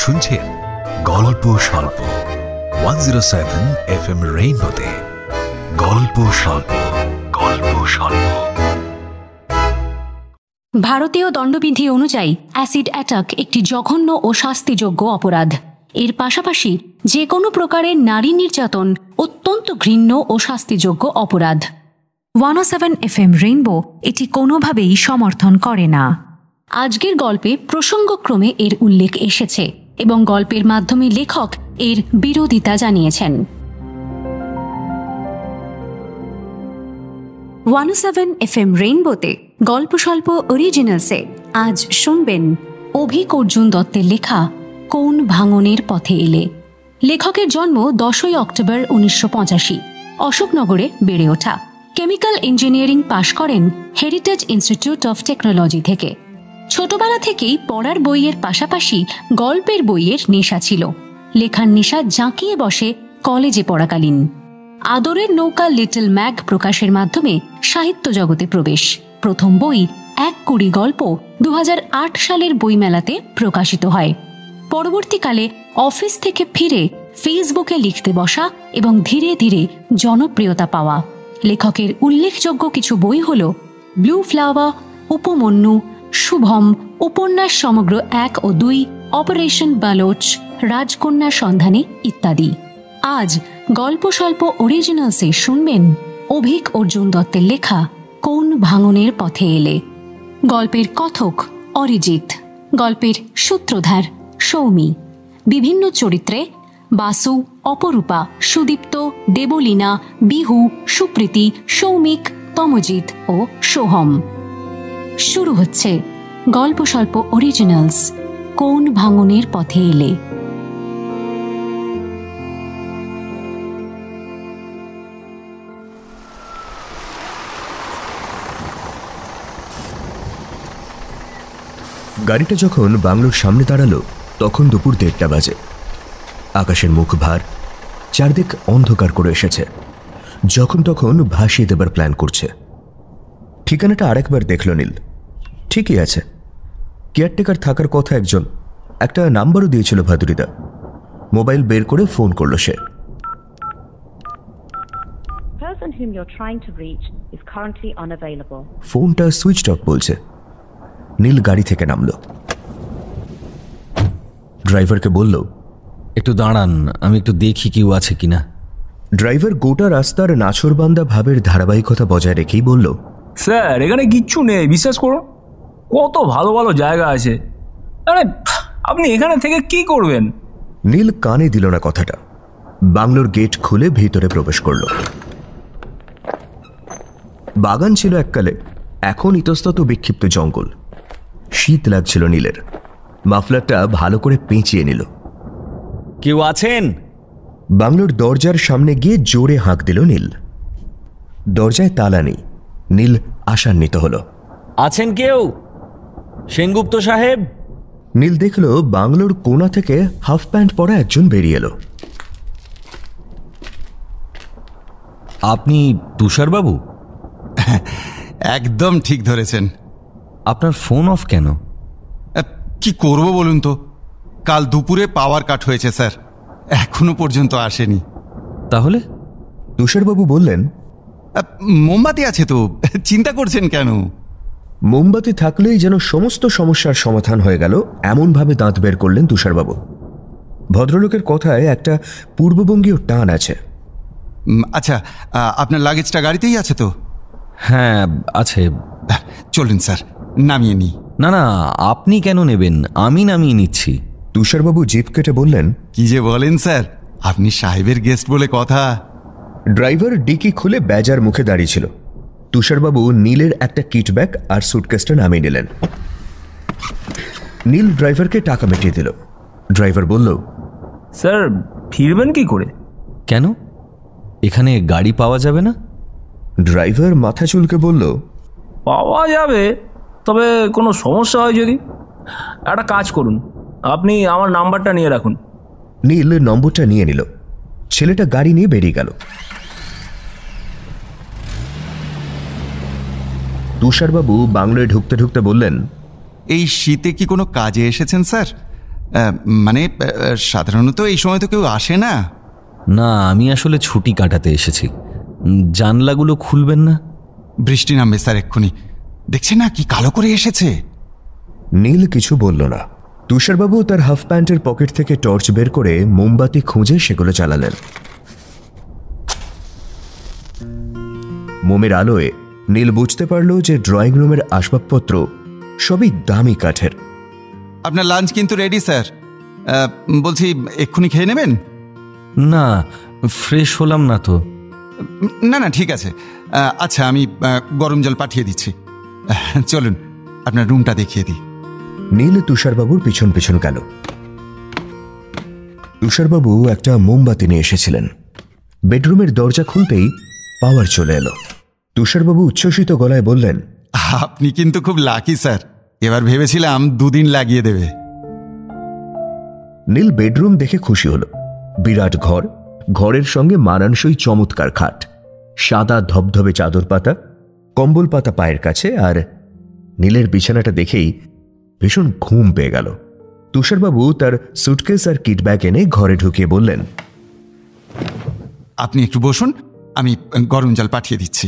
শুনছেন গল্প স্বল্প 107 FM রেইনবোতে। গল্প স্বল্প, গল্প স্বল্প। ভারতীয় দণ্ডবিধি অনুযায়ী অ্যাসিড অ্যাটাক একটি জঘন্য ও শাস্তিযোগ্য অপরাধ। এর পাশাপাশি যে কোনো প্রকারের নারী নির্যাতন অত্যন্ত ঘৃণ্য ও শাস্তিযোগ্য অপরাধ। 107 FM রেইনবো এটি কোনোভাবেই সমর্থন করে না। আজকের গল্পে প্রসঙ্গক্রমে এর উল্লেখ এসেছে এবং গল্পের মাধ্যমে লেখক এর বিরোধিতা জানিয়েছেন। 107 FM রেইনবোতে গল্প স্বল্প অরিজিনালসে আজ শুনবেন অভিক অর্জুন দত্তের লেখা কোন ভাঙনের পথে এলে। লেখকের জন্ম 10 অক্টোবর 1985, অশোকনগরে বেড়ে ওঠা। কেমিক্যাল ইঞ্জিনিয়ারিং পাশ করেন হেরিটেজ ইনস্টিটিউট অফ টেকনোলজি থেকে। ছোটবেলা থেকেই পড়ার বইয়ের পাশাপাশি গল্পের বইয়ের নেশা ছিল। লেখার নেশা জাঁকিয়ে বসে কলেজে পড়াকালীন। আদরের নৌকা লিটল ম্যাগ প্রকাশের মাধ্যমে সাহিত্য জগতে প্রবেশ। প্রথম বই এক কুড়ি গল্প 2008 সালের বইমেলাতে প্রকাশিত হয়। পরবর্তীকালে অফিস থেকে ফিরে ফেসবুকে লিখতে বসা এবং ধীরে ধীরে জনপ্রিয়তা পাওয়া। লেখকের উল্লেখযোগ্য কিছু বই হল ব্লু ফ্লাওয়ার, উপমন্যু, শুভম, উপন্যাস সমগ্র 1 ও 2, অপারেশন বালোচ, রাজকন্যার সন্ধানে ইত্যাদি। আজ গল্প স্বল্প অরিজিনালসে শুনবেন অভিক অর্জুন দত্তের লেখা কোন ভাঙনের পথে এলে। গল্পের কথক অরিজিৎ, গল্পের সূত্রধার সৌমি। বিভিন্ন চরিত্রে বাসু, অপরূপা, সুদীপ্ত, দেবলীনা, বিহু, সুপ্রীতি, সৌমিক, তমজিৎ ও সোহম। শুরু হচ্ছে গল্প স্বল্প অরিজিনালস কোন ভাঙনের পথে এলে। গাড়িটা যখন বাংলোর সামনে দাঁড়ালো তখন দুপুর 1:30 বাজে। আকাশের মুখ ভার, চারদিক অন্ধকার করে এসেছে। যখন তখন ভাসিয়ে দেবার প্ল্যান করছে। ঠিকানাটা আরেকবার দেখল নীল। ঠিকই আছে, কেয়ারটেকার থাকার কথা একজন, একটা নাম্বারও দিয়েছিল ভাদুরিদা। মোবাইল বের করে ফোন করলো সে। ফোনটা সুইচড অফ বলছে। নীল গাড়ি থেকে নামলো। ড্রাইভারকে বলল, একটু দাঁড়ান, আমি একটু দেখি কেউ আছে কিনা। ড্রাইভার গোটা রাস্তার নাছোড়বান্দা ভাবের ধারাবাহিকতা বজায় রেখেই বলল, স্যার এখানে কিচ্ছু নেই, বিশ্বাস করুন। কত ভালো ভালো জায়গা আছে, আরে আপনি এখানে থেকে কি করবেন? নীল কানে দিল না কথাটা। বাংলোর গেট খুলে ভিতরে প্রবেশ করল। বাগান ছিল এককালে, এখন ইতস্তত বিক্ষিপ্ত জঙ্গল। শীত লাগছিল নীলের। মাফলারটা ভালো করে পেঁচিয়ে নিল। কেউ আছেন? বাংলোর দরজার সামনে গিয়ে জোরে হাঁক দিল নীল। দরজায় তালা নেই। নীল আশান্বিত হল। আছেন কেউ? সেনগুপ্ত সাহেব। নীল দেখল বাংলোর কোণা থেকে হাফ প্যান্ট পরা একজন বেরিয়ে এলো। আপনি তুষারবাবু? একদম ঠিক ধরেছেন। আপনার ফোন অফ কেন? কি করব বলুন তো, কাল দুপুরে পাওয়ার কাট হয়েছে স্যার, এখনো পর্যন্ত আসেনি। তাহলে? তুষারবাবু বললেন, মোমবাতি আছে তো, চিন্তা করছেন কেন? মোমবাতি থাকলেই যেন সমস্ত সমস্যার সমাধান হয়ে গেল এমনভাবে দাঁত বের করলেন তুষারবাবু। ভদ্রলোকের কথায় একটা পূর্ববঙ্গীয় টান আছে। আচ্ছা, আপনার লাগেজটা গাড়িতেই আছে তো? হ্যাঁ আছে। চলুন স্যার, নামিয়ে নিই। না না, আপনি কেন নেবেন, আমি নামিয়ে নিচ্ছি। তুষারবাবু জিপ কেটে বললেন, কি যে বলেন স্যার, আপনি সাহেবের গেস্ট বলে কথা। ড্রাইভার ডিকি খুলে ব্যাজার মুখে দাঁড়িয়েছিল। তুষারবাবু নীলের একটা কিট ব্যাগ আর সুটকেসটা নামিয়ে নিলেন। নীল ড্রাইভারকে টাকা মিটিয়ে দিল। ড্রাইভার বলল, স্যার ফিরবেন কি করে? কেন, এখানে গাড়ি পাওয়া যাবে না? ড্রাইভার মাথা চুলকে বলল, পাওয়া যাবে, তবে কোনো সমস্যা হয় যদি। একটা কাজ করুন, আপনি আমার নাম্বারটা নিয়ে রাখুন। নীল নম্বরটা নিয়ে নিল। ছেলেটা গাড়ি নিয়ে বেরিয়ে গেল। তুষারবাবু বাংলায় ঢুকতে ঢুকতে বললেন, এই শীতে কি কোনো কাজে এসেছেন স্যার? মানে সাধারণত এই সময় তো কেউ আসে না। না, আমি আসলে ছুটি কাটাতে এসেছি। জানলাগুলো খুলবেন না? বৃষ্টি নামবে স্যার এক্ষুনি। দেখছে না কি কালো করে এসেছে। নীল কিছু বলল না। তুষারবাবু তার হাফ প্যান্টের পকেট থেকে টর্চ বের করে মোমবাতি খুঁজে সেগুলো জ্বালালেন। মোমের আলোয় নীল বুঝতে পারল যে ড্রয়িং রুমের আসবাবপত্র সবই দামি কাঠের। আপনার লাঞ্চ কিন্তু রেডি স্যার। বলছি এক্ষুনি খেয়ে নেবেন? না, ফ্রেশ হলাম না তো। না না ঠিক আছে। আচ্ছা আমি গরম জল পাঠিয়ে দিচ্ছি। চলুন আপনার রুমটা দেখিয়ে দিই। নীল তুষারবাবুর পিছন পিছন গেল। তুষারবাবু একটা মোমবাতি নিয়ে এসেছিলেন। বেডরুমের দরজা খুলতেই পাওয়ার চলে এলো। তুষারবাবু উচ্ছ্বসিত গলায় বললেন, আপনি কিন্তু খুব লাকি স্যার। এবার ভেবেছিলাম 2 দিন লাগিয়ে দেবে। নীল বেডরুম দেখে খুশি হলো। বিরাট ঘর, ঘরের সঙ্গে মানানসই চমৎকার খাট, সাদা ধবধবে চাদর পাতা, কম্বল পাতা পায়ের কাছে। আর নীলের বিছানাটা দেখেই ভীষণ ঘুম পেয়ে গেল। তুষারবাবু তার সুটকেস আর কিট ব্যাগ এনে ঘরে ঢুকিয়ে বললেন, আপনি একটু বসুন, আমি গরম জল পাঠিয়ে দিচ্ছি।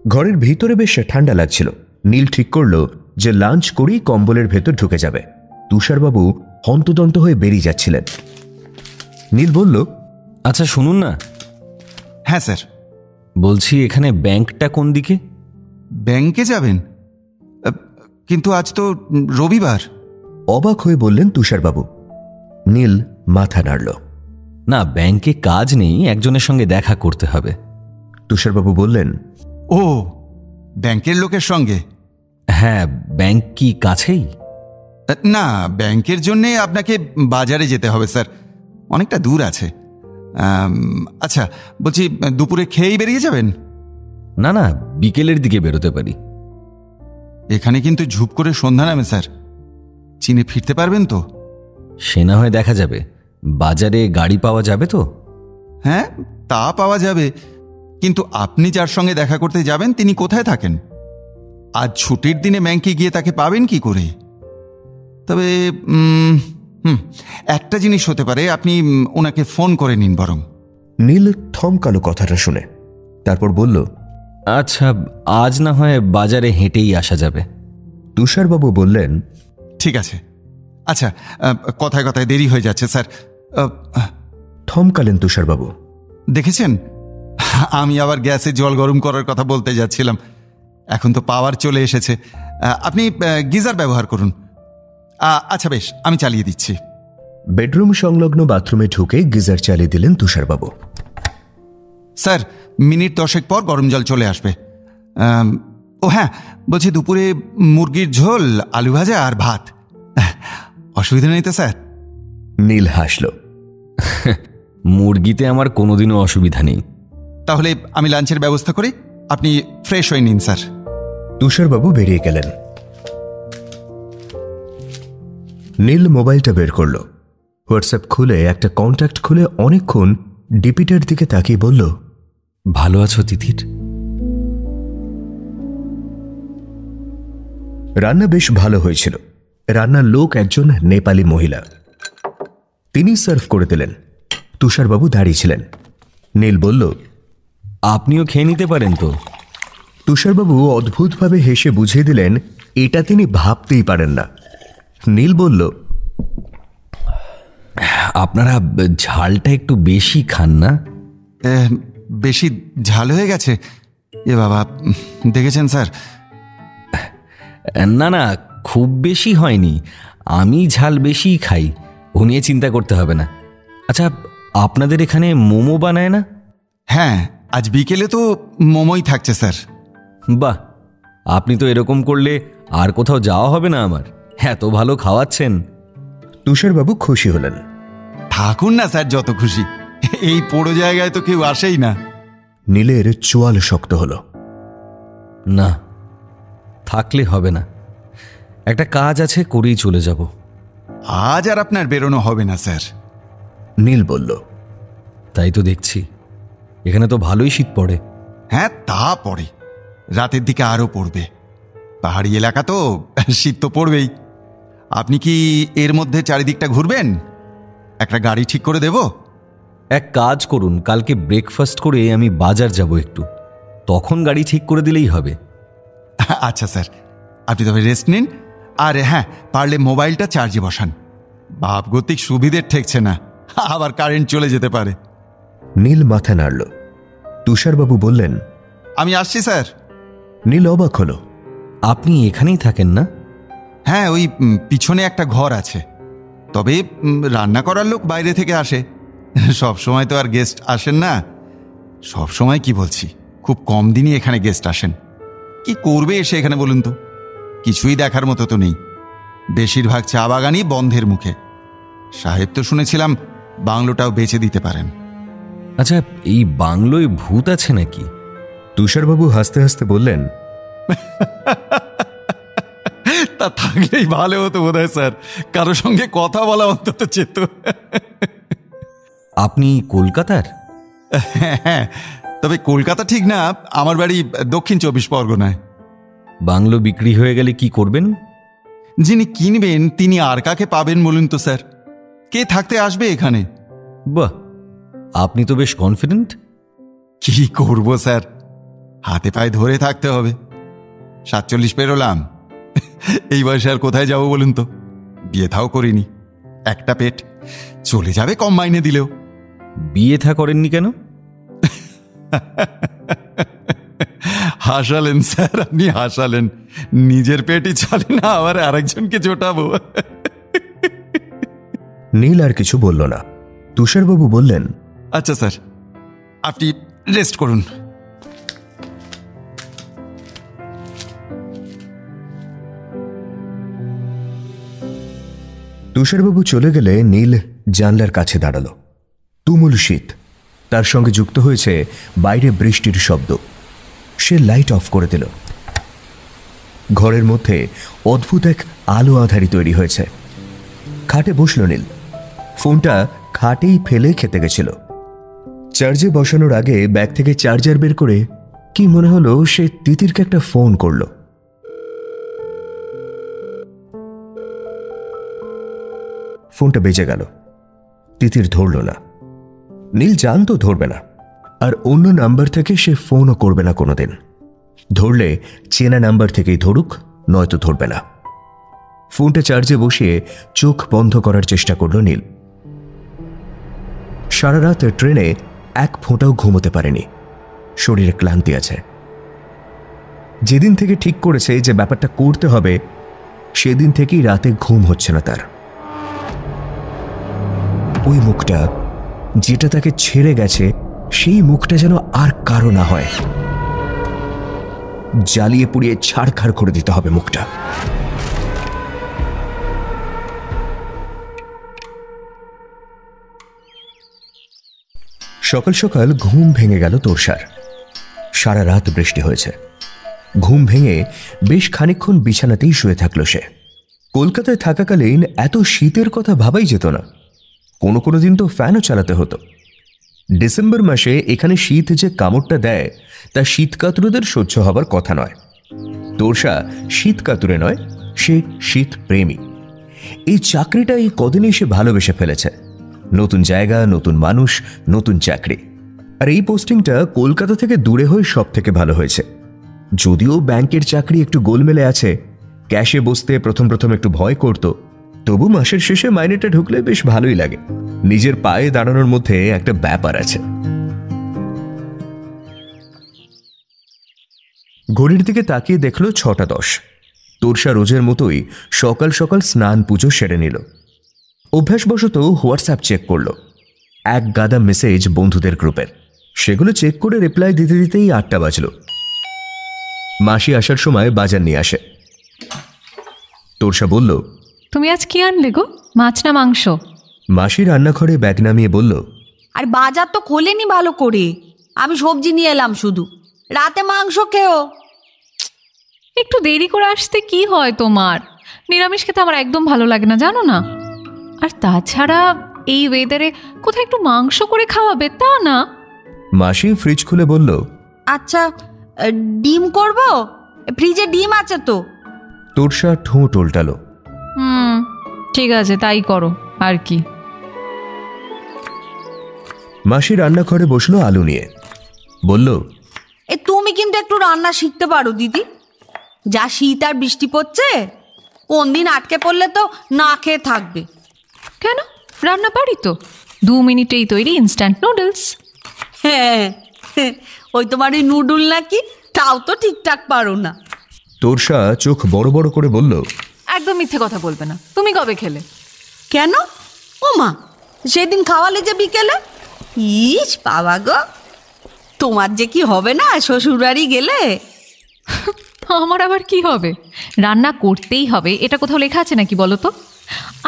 ঘরের ভিতরে বেশ ঠান্ডা লাগছিল। নীল ঠিক করল যে লাঞ্চ করেই কম্বলের ভেতর ঢুকে যাবে। তুষারবাবু হন্তদন্ত হয়ে বেরিয়ে যাচ্ছিলেন। নীল বলল, আচ্ছা শুনুন না। হ্যাঁ স্যার। বলছি এখানে ব্যাংকটা কোন দিকে? ব্যাংকে যাবেন? কিন্তু আজ তো রবিবার। অবাক হয়ে বললেন তুষারবাবু। নীল মাথা নাড়ল। না, ব্যাংকে কাজ নেই, একজনের সঙ্গে দেখা করতে হবে। তুষারবাবু বললেন, ও ব্যাংকের লোকের সঙ্গে? হ্যাঁ, ব্যাংক কি কাছেই? না, ব্যাংকের জন্যে আপনাকে বাজারে যেতে হবে স্যার, অনেকটা দূর আছে। আচ্ছা বলছি দুপুরে খেয়েই বেরিয়ে যাবেন? না না, বিকেলের দিকে বেরোতে পারি। এখানে কিন্তু ঝুপ করে সন্ধ্যা নামে স্যার, চিনে ফিরতে পারবেন তো? সে না হয় দেখা যাবে। বাজারে গাড়ি পাওয়া যাবে তো? হ্যাঁ তা পাওয়া যাবে, কিন্তু আপনি যার সঙ্গে দেখা করতে যাবেন তিনি কোথায় থাকেন? আজ ছুটির দিনে ব্যাংকে গিয়ে তাকে পাবেন কি করে? তবে একটা জিনিস হতে পারে, আপনি ওনাকে ফোন করে নিন বরং। নীল থমকালো কথাটা শুনে, তারপর বলল, আচ্ছা আজ না হয় বাজারে হেঁটেই আসা যাবে। তুষারবাবু বললেন, ঠিক আছে। আচ্ছা কথায় কথায় দেরি হয়ে যাচ্ছে স্যার। থমকালেন তুষারবাবু। দেখেছেন, আমি আবার গ্যাসে জল গরম করার কথা বলতে যাচ্ছিলাম। এখন তো পাওয়ার চলে এসেছে, আপনি গিজার ব্যবহার করুন। আচ্ছা বেশ, আমি চালিয়ে দিচ্ছি। বেডরুম সংলগ্ন বাথরুমে ঢুকে গিজার চালিয়ে দিলেন তুষারবাবু। স্যার মিনিট 10 পর গরম জল চলে আসবে। ও হ্যাঁ বলছি, দুপুরে মুরগির ঝোল, আলু ভাজা আর ভাত। অসুবিধা নেই তো স্যার? নীল হাসল। মুরগিতে আমার কোনোদিনও অসুবিধা নেই। তাহলে আমি লাঞ্চের ব্যবস্থা করি, আপনি ফ্রেশ হয়ে নিন স্যার। তুষারবাবু বেরিয়ে গেলেন। নীল মোবাইলটা বের করল। হোয়াটসঅ্যাপ খুলে একটা কন্ট্যাক্ট খুলে অনেকক্ষণ ডিপিটার দিকে তাকিয়ে বলল, ভালো আছো তিথির? রান্না বেশ ভালো হয়েছিল। রান্নার লোক একজন নেপালি মহিলা, তিনি সার্ভ করে দিলেন। তুষারবাবু দাঁড়িয়েছিলেন। নীল বলল, আপনিও খেয়ে নিতে পারেন তো। তুষারবাবু অদ্ভুতভাবে হেসে বুঝিয়ে দিলেন এটা তিনি ভাবতেই পারেন না। নীল বলল, আপনারা ঝালটা একটু বেশি খান না? বেশি ঝাল হয়ে গেছে এ বাবা, দেখেছেন স্যার? না না, খুব বেশি হয়নি। আমি ঝাল বেশি খাই, ও নিয়ে চিন্তা করতে হবে না। আচ্ছা, আপনাদের এখানে মোমো বানায় না? হ্যাঁ, আজ বিকেলে তো মোমোই থাকছে স্যার। বাহ, আপনি তো এরকম করলে আর কোথাও যাওয়া হবে না আমার, এত ভালো খাওয়াচ্ছেন। তুষারবাবু খুশি হলেন। থাকুন না স্যার যত খুশি, এই পোড়ো জায়গায় তো কেউ আসেই না। নীলের চোয়াল শক্ত হলো। না, থাকলে হবে না, একটা কাজ আছে, করেই চলে যাব। আজ আর আপনার বেরোনো হবে না স্যার। নীল বলল, তাই তো দেখছি, এখানে তো ভালোই শীত পড়ে। হ্যাঁ তা পড়ে, রাতের দিকে আরও পড়বে। পাহাড়ি এলাকা তো, শীত তো পড়বেই। আপনি কি এর মধ্যে চারিদিকটা ঘুরবেন? একটা গাড়ি ঠিক করে দেব? এক কাজ করুন, কালকে ব্রেকফাস্ট করে আমি বাজার যাব একটু, তখন গাড়ি ঠিক করে দিলেই হবে। আচ্ছা স্যার, আপনি তবে রেস্ট নিন। আর হ্যাঁ, পারলে মোবাইলটা চার্জে বসান। ভাবগতিক সুবিধের ঠেকছে না, আবার কারেন্ট চলে যেতে পারে। নীল মাথা নাড়ল। তুষারবাবু বললেন, আমি আসছি স্যার। নীল অবাক হলো। আপনি এখানেই থাকেন না? হ্যাঁ, ওই পিছনে একটা ঘর আছে, তবে রান্না করার লোক বাইরে থেকে আসে। সব সময় তো আর গেস্ট আসেন না। সব সময় কি বলছি, খুব কম দিনই এখানে গেস্ট আসেন। কি করবে এসে এখানে বলুন তো? কিছুই দেখার মতো তো নেই। বেশিরভাগ চা বাগানই বন্ধের মুখে। সাহেব তো শুনেছিলাম বাংলোটাও বেচে দিতে পারেন। আচ্ছা, এই বাংলোয় ভূত আছে নাকি? তুষারবাবু হাসতে হাসতে বললেন, তা থাকলেই ভালো হতো বোধহয় স্যার, কারোর সঙ্গে কথা বলা অন্তত চেত। আপনি কলকাতার? হ্যাঁ, তবে কলকাতা ঠিক না, আমার বাড়ি দক্ষিণ 24 পরগনায়। বাংলো বিক্রি হয়ে গেলে কি করবেন? যিনি কিনবেন তিনি আর কাকে পাবেন বলুন তো স্যার? কে থাকতে আসবে এখানে? বাহ, আপনি তো বেশ কনফিডেন্ট। কি করব স্যার, হাতে পায়ে ধরে থাকতে হবে। 47 পেরোলাম, এই বয়সে আর কোথায় যাব বলুন তো? বিয়ে থাও করিনি, একটা পেট, চলে যাবে কম মাইনে দিলেও। বিয়ে থা করেননি কেন? হাসালেন স্যার, আপনি হাসালেন। নিজের পেটই চলে না, আবার আরেকজনকে জোটাবো। নীল আর কিছু বলল না। তুষারবাবু বললেন, আচ্ছা স্যার, আপনি রেস্ট করুন। তুষারবাবু চলে গেলে নীল জানলার কাছে দাঁড়ালো। তুমুল শীত, তার সঙ্গে যুক্ত হয়েছে বাইরে বৃষ্টির শব্দ। সে লাইট অফ করে দিল। ঘরের মধ্যে অদ্ভুত এক আলো আঁধারি তৈরি হয়েছে। খাটে বসল নীল। ফোনটা খাটেই ফেলে খেতে গেছিল। চার্জে বসানোর আগে ব্যাগ থেকে চার্জার বের করে কি মনে হলো সে তিতিরকে একটা ফোন করল। ফোনটা বেজে গেল। তিতির ধরল না। নীল জানতো ধরবে না, আর অন্য নাম্বার থেকে সে ফোনও করবে না কোনোদিন। ধরলে চেনা নাম্বার থেকেই ধরুক, নয়তো ধরবে না। ফোনটা চার্জে বসিয়ে চোখ বন্ধ করার চেষ্টা করল নীল। সারা রাত ট্রেনে এক ফোঁটাও ঘুমোতে পারেনি। শরীরে ক্লান্তি আছে। যেদিন থেকে ঠিক করেছে যে ব্যাপারটা করতে হবে, সেদিন থেকেই রাতে ঘুম হচ্ছে না তার। ওই মুখটা, যেটা তাকে ছেড়ে গেছে, সেই মুখটা যেন আর কারো না হয়। জ্বালিয়ে পুড়িয়ে ছাড়খাড় করে দিতে হবে মুখটা। সকাল সকাল ঘুম ভেঙে গেল তোরসার। সারা রাত বৃষ্টি হয়েছে। ঘুম ভেঙে বেশ খানিকক্ষণ বিছানাতেই শুয়ে থাকল সে। কলকাতায় থাকাকালীন এত শীতের কথা ভাবাই যেত না। কোনো কোনো দিন তো ফ্যানও চালাতে হতো। ডিসেম্বর মাসে এখানে শীত যে কামড়টা দেয়, তা শীতকাতুরদের সহ্য হবার কথা নয়। তোরসা শীতকাতুরে নয়, সে শীত প্রেমী। এই চাকরিটা এই কদিনেই সে ভালোবেসে ফেলেছে। নতুন জায়গা, নতুন মানুষ, নতুন চাকরি। আর এই পোস্টিংটা কলকাতা থেকে দূরে হয়ে সব থেকে ভালো হয়েছে। যদিও ব্যাংকের চাকরি একটু গোলমেলে আছে, ক্যাশে বসতে প্রথম প্রথম একটু ভয় করত, তবু মাসের শেষে মাইনেটা ঢুকলে বেশ ভালোই লাগে। নিজের পায়ে দাঁড়ানোর মধ্যে একটা ব্যাপার আছে। ঘড়ির দিকে তাকিয়ে দেখল 6:10। তোরসা রোজের মতোই সকাল সকাল স্নান পুজো সেরে নিল। অভ্যাসবশত হোয়াটসঅ্যাপ চেক করল। এক গাদা মেসেজ বন্ধুদের গ্রুপের। সেগুলো চেক করে রিপ্লাই দিতে দিতেই 8টা বাজল। মাসি আসার সময় বাজার নিয়ে আসে। তোরসা বলল, তুমি আজ কি আনলে গো, মাছ না মাংস? মাসি রান্নাঘরে ব্যাগ নামিয়ে বলল, আর বাজার তো খোলেনি ভালো করে, আমি সবজি নিয়ে এলাম শুধু, রাতে মাংস খেও। একটু দেরি করে আসতে কি হয় তোমার? নিরামিষ খেতে আমার একদম ভালো লাগে না, জানো না। আর তাছাড়া এই ওয়েদারে কোথায় একটু মাংস করে খাওয়াবে তা না। মাসি ফ্রিজ খুলে বলল, আচ্ছা ডিম করব, ফ্রিজে ডিম আছে তো। তোরসা ঠোঁট উল্টালো। ঠিক আছে, তাই করো আর কি। মাসি রান্নাঘরে বসলো আলু নিয়ে, বলল, তুমি কিন্তু একটু রান্না শিখতে পারো দিদি। যা শীত আর বৃষ্টি পড়ছে, কোন দিন আটকে পড়লে তো না খেয়ে থাকবে। কেন, রান্না পারি তো, 2 মিনিটেই তৈরি ইনস্ট্যান্ট নুডলস। হ্যাঁ, ওই তোমার ওই নুডল নাকি, তাও তো ঠিকঠাক পারো না। তোরসা চোখ বড় বড় করে বলল, একদম মিথ্যে কথা বলবে না। তুমি কবে খেলে? কেন? ও মা, সেদিন খাওয়ালে যে বিকেলে। ইস বাবা গো, তোমার যে কি হবে না শ্বশুরবাড়ি গেলে। আমার আবার কি হবে? রান্না করতেই হবে, এটা কোথাও লেখা আছে নাকি বলো তো?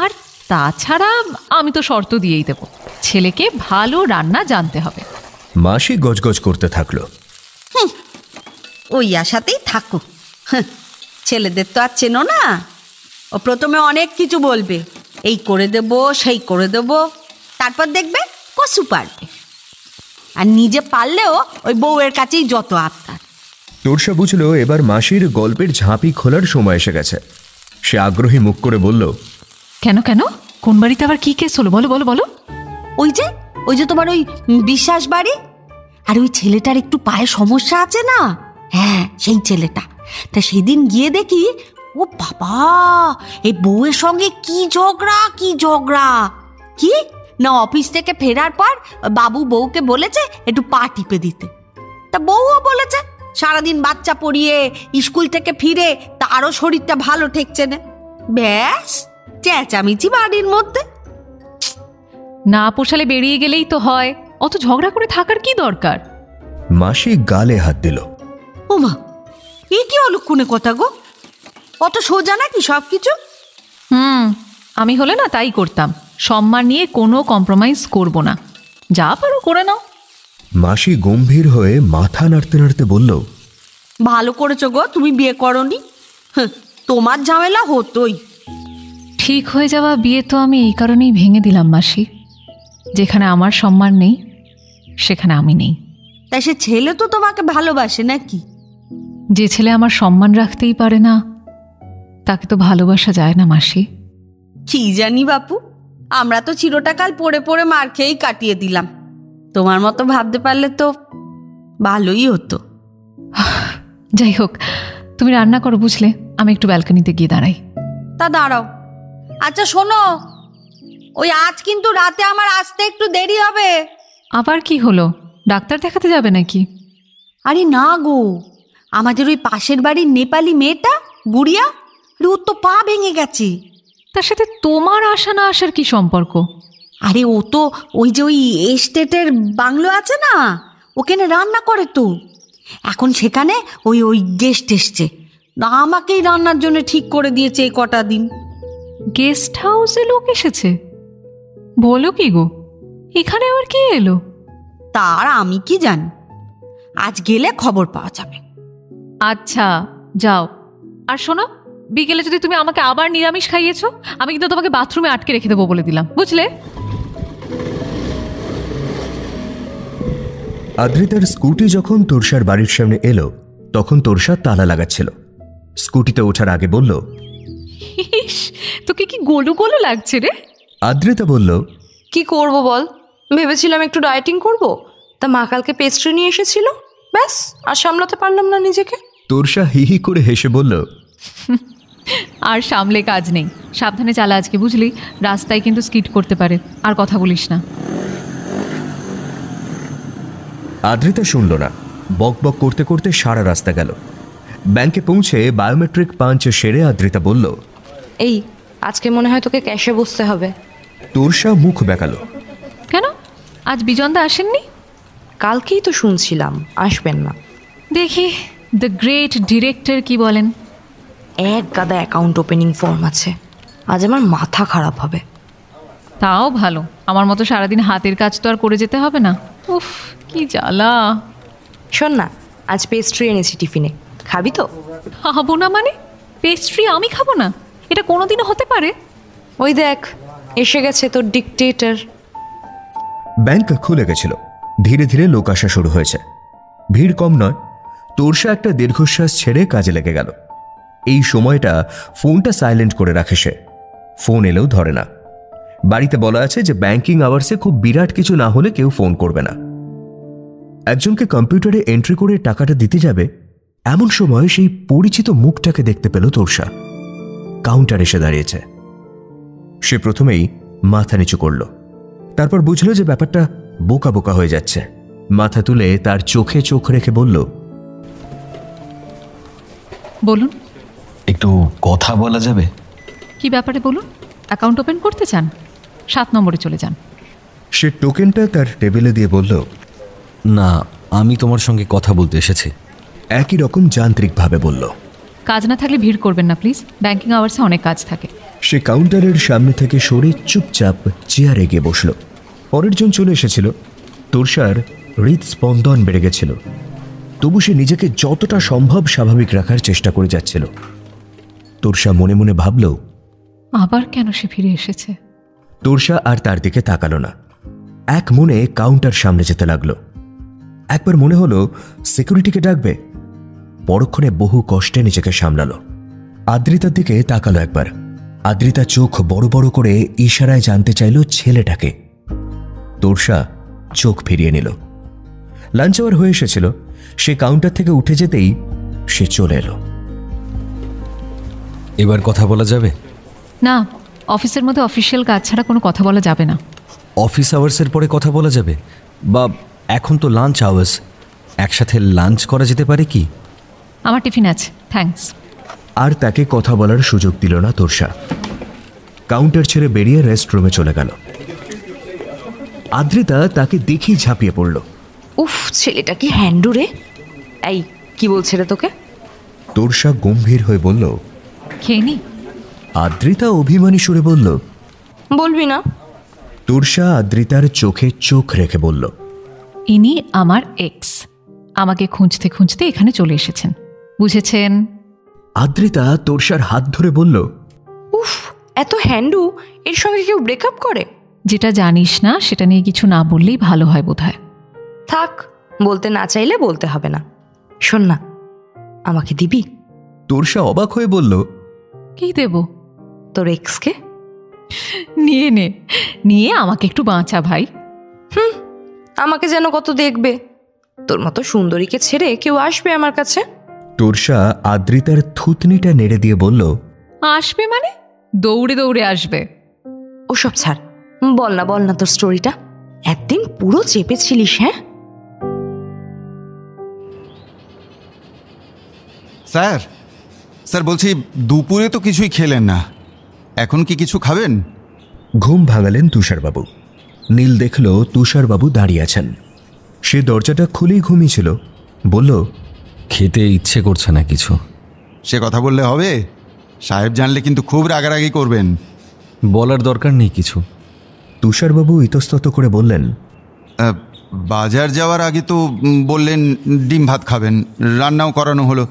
আর তাছাড়া আমি তো শর্ত দিয়েই দেব, ছেলেকে ভালো রান্না জানতে হবে। মাসি গজগজ করতে থাকলো, ওই আশাতেই থাকো। ছেলেদের তো আর চেনো না, ও প্রথমে অনেক কিছু বলবে, এই করে দেব সেই করে দেব, তারপর দেখবে কসু পারবে। আর নিজে পারলেও ওই বউয়ের কাছেই যত আবদার। তোরসা বুঝলো এবার মাসির গল্পের ঝাঁপি খোলার সময় এসে গেছে। সে আগ্রহী মুখ করে বলল, কেন কেন, কোন বাড়িতে আবার কি কেস হলো? বলো বলো বলো। ওই যে তোমার ওই বিশ্বাস বাড়ি, আর ওই ছেলেটার একটু পায়ে সমস্যা আছে না। হ্যাঁ, সেই ছেলেটা। তা সেদিন গিয়ে দেখি, ও বাবা, এই বউয়ের সঙ্গে কি ঝগড়া কি না। অফিস থেকে ফেরার পর বাবু বউকে বলেছে একটু পা টিপে দিতে, তা বউও বলেছে সারাদিন বাচ্চা পড়িয়ে স্কুল থেকে ফিরে তারও শরীরটা ভালো ঠেকছে না। ব্যাস চেঁচামেচি বাড়ির মধ্যে। না পোষালে বেরিয়ে গেলেই তো হয়, অত ঝগড়া করে থাকার কি দরকার? মাসি গালে হাত দিল, ওমা, এ কি অলক্ষণে কথা গো, অত সোজা নাকি সব কিছু? আমি হলে না তাই করতাম, সম্মান নিয়ে কোনো কম্প্রোমাইজ করব না, যা পারো করে নাও। মাসি গম্ভীর হয়ে মাথা নাড়তে নাড়তে বলল, ভালো করেছো গো, তুমি বিয়ে করনি, তোমার ঝামেলা হতোই। ঠিক হয়ে যাওয়া বিয়ে তো আমি এই কারণেই ভেঙে দিলাম মাসি, যেখানে আমার সম্মান নেই সেখানে আমি নেই। তাই সে ছেলে তো তোমাকে ভালোবাসে নাকি? যে ছেলে আমার সম্মান রাখতেই পারে না তাকে তো ভালোবাসা যায় না মাসি। কি জানি বাপু, আমরা তো চিরটাকাল পড়ে পড়ে মার খেয়েই কাটিয়ে দিলাম। তোমার মতো ভাবতে পারলে তো ভালোই হতো। যাই হোক, তুমি রান্না করো বুঝলে, আমি একটু ব্যালকনিতে গিয়ে দাঁড়াই। তা দাঁড়াও। আচ্ছা শোনো, ওই আজ কিন্তু রাতে আমার আসতে একটু দেরি হবে। আবার কি হলো, ডাক্তার দেখাতে যাবে নাকি? আরে না গো, আমাদের ওই পাশের বাড়ির নেপালি মেয়েটা গুড়িয়া, ওর তো পা ভেঙে গেছে। তার সাথে তোমার আসা না আসার কি সম্পর্ক? আরে ও তো ওই যে ওই এস্টেটের বাংলো আছে না, ওখানে রান্না করে তো। এখন সেখানে ওই গেস্ট এসছে, আমাকেই রান্নার জন্য ঠিক করে দিয়েছে এই কটা দিন। গেস্ট হাউসে লোক এসেছে? বলো কি গো, এখানে আবার কে এলো? তার আমি কি জানি, আজ গেলে খবর পাওয়া যাবে। আচ্ছা যাও। আর শোনো, বিকেলে যদি তুমি আমাকে আবার নিরামিষ খাইয়েছো, আমি কিন্তু তোমাকে বাথরুমে আটকে রেখে দেবো বলে দিলাম, বুঝলে? আদ্রিতার স্কুটি যখন তোরসার বাড়ির সামনে এলো তখন তোরসা তালা লাগাচ্ছিল। স্কুটিতে ওঠার আগে বলল, ইস, তোকে কি গোলু গোলু লাগছে রে। আদ্রিতা বলল, কি করব বল, ভেবেছিলাম একটু ডায়েটিং করব, তা মা কালকে পেস্ট্রি নিয়ে এসেছিল, ব্যাস আর সামলাতে পারলাম না নিজেকে। তোরসা হিহি করে হেসে বলল, আর সামলে কাজ নেই, সাবধানে চালা আজকে বুঝলি, রাস্তায় কিন্তু স্কিড করতে পারে। আর কথা বলিস না। আদ্রিতা শুনল না, বক বক করতে করতে সারা রাস্তা গেল। ব্যাংকে পৌঁছে বায়োমেট্রিক পাঞ্চ সেরে আদ্রিতা বলল, এই আজকে মনে হয় তোকে ক্যাশে বসতে হবে। তোরসা মুখ বেঁকালো, কেন, আজ বিজনদা আসেননি? কালকেই তো শুনছিলাম আসবেন না। দেখি দ্য গ্রেট ডিরেক্টর কি বলেন। এক গাদা অ্যাকাউন্ট ওপেনিং ফর্ম আছে, আজ আমার মাথা খারাপ হবে। তাও ভালো, আমার মতো সারাদিন হাতের কাজ তো আর করে যেতে হবে না। উফ কি জ্বালা। শোন না, আজ পেস্ট্রি এনেছি টিফিনে, খাবি তো? খাবো না মানে? পেস্ট্রি আমি খাবো না? এটা কোনোদিনও হতে পারে? ওই দেখ এসে গেছে তোর ডিকটেটর। ব্যাংক খুলে গেছিল, ধীরে ধীরে লোক আসা শুরু হয়েছে। ভিড় কম নয়। তোরসা একটা দীর্ঘশ্বাস ছেড়ে কাজে লেগে গেল। এই সময়টা ফোনটা সাইলেন্ট করে রাখে সে। ফোন এলেও ধরে না। বাড়িতে বলা আছে যে ব্যাংকিং আওয়ার্সে খুব বিরাট কিছু না হলে কেউ ফোন করবে না। একজনকে কম্পিউটারে এন্ট্রি করে টাকাটা দিতে যাবে, এমন সময় সেই পরিচিত মুখটাকে দেখতে পেল তোরসা। কাউন্টার এসে দাঁড়িয়েছে। সে প্রথমেই মাথা নিচু করল, তারপর বুঝল যে ব্যাপারটা বোকা বোকা হয়ে যাচ্ছে। মাথা তুলে তার চোখে চোখ রেখে বলল, বলুন, একটু কথা বলা যাবে? কি ব্যাপারে বলুন? অ্যাকাউন্ট ওপেন করতে চান? 7 নম্বরে চলে যান। সে টোকেনটা তার টেবিলে দিয়ে বলল, না, আমি তোমার সঙ্গে কথা বলতে এসেছি। একই রকম যান্ত্রিকভাবে বলল। কাজ না থাকলে ভিড় করবেন না প্লিজ, ব্যাংকিং আওয়ার্সে অনেক কাজ থাকে। সে কাউন্টারের সামনে থেকে সরে চুপচাপ চেয়ারে গিয়ে বসল। পরের জন চলে এসেছিল। তোরসার হৃদস্পন্দন বেড়ে গেছিল, তবু সে নিজেকে যতটা সম্ভব স্বাভাবিক রাখার চেষ্টা করে যাচ্ছিল। তোরসা মনে মনে ভাবল, আবার কেন সে ফিরে এসেছে? তোরসা আর তার দিকে তাকালো না, এক মনে কাউন্টার সামনে যেতে লাগলো। একবার মনে হলো সিকিউরিটিকে ডাকবে, পরক্ষণে বহু কষ্টে নিজেকে সামলালো। আদ্রিতার দিকে তাকালো একবার। আদ্রিতা চোখ বড় বড় করে ইশারায় জানতে চাইল ছেলেটাকে। তোরসা চোখ ফিরিয়ে নিল। লাঞ্চ আওয়ার হয়ে এসেছিল। সে কাউন্টার থেকে উঠে যেতেই সে চলে এলো। এবার কথা বলা যাবে? না, অফিসের মধ্যে অফিসিয়াল কাজ ছাড়া কোনো কথা বলা যাবে না। অফিস আওয়ার্সের পরে কথা বলা যাবে? বা এখন তো লাঞ্চ আওয়ার্স, একসাথে লাঞ্চ করা যেতে পারে কি? আমার টিফিন আছে, থ্যাঙ্কস। আর তাকে কথা বলার সুযোগ দিল না তোরসা। কাউন্টার ছেড়ে বেরিয়ে রেস্টরুমে চলে গেল। আদ্রিতা তাকে দেখেই ঝাঁপিয়ে পড়ল। উফ, ছেলেটা কি হ্যান্ডু রে! এই, কি বলছে রে তোকে? তোরসা গম্ভীর হয়ে বলল, খেয়ে নি। আদ্রিতা অভিমানী সুরে বলল, বলবি না? তোরসা আদ্রিতার চোখে চোখ রেখে বলল, ইনি আমার এক্স, আমাকে খুঁজতে খুঁজতে এখানে চলে এসেছেন, বুঝেছেন? আদ্রিতা তোরসার হাত ধরে বলল, উফ, এত হ্যান্ডু! এর সঙ্গে কেউ ব্রেকআপ করে? যেটা জানিস না সেটা নিয়ে কিছু না বললেই ভালো হয় বোধহয়। থাক, বলতে না চাইলে বলতে হবে না। শোন না, আমাকে দিবি? তোরসা অবাক হয়ে বলল, কি দেব? তোর এক্সকে? নিয়ে নে, নিয়ে আমাকে একটু বাঁচা ভাই। আমাকে যেন কত দেখবে। তোর মতো সুন্দরীকে ছেড়ে কেউ আসবে আমার কাছে? তোরসা আদ্রিতার থুতনিটা নেড়ে দিয়ে বলল, আসবে মানে? দৌড়ে দৌড়ে আসবে। ওসব ছাড়, বল না তোর স্টোরিটা। একদিন পুরো চেপেছিলিস। হ্যাঁ স্যার, স্যার বলছি, দুপুরে তো কিছুই খেলেন না, এখন কি কিছু খাবেন? ঘুম ভাঙালেন তুষারবাবু। নীল দেখল তুষারবাবু দাঁড়িয়ে আছেন। সে দরজাটা খুলেই ঘুমিয়েছিল। বলল, খেতে ইচ্ছে করছে না কিছু। সে কথা বললে হবে? সাহেব জানলে কিন্তু খুব রাগারাগি করবেন। বলার দরকার নেই কিছু। তুষারবাবু ইতস্তত করে বললেন, বাজার যাওয়ার আগে তো বললেন ডিম ভাত খাবেন, রান্নাও করানো হলো,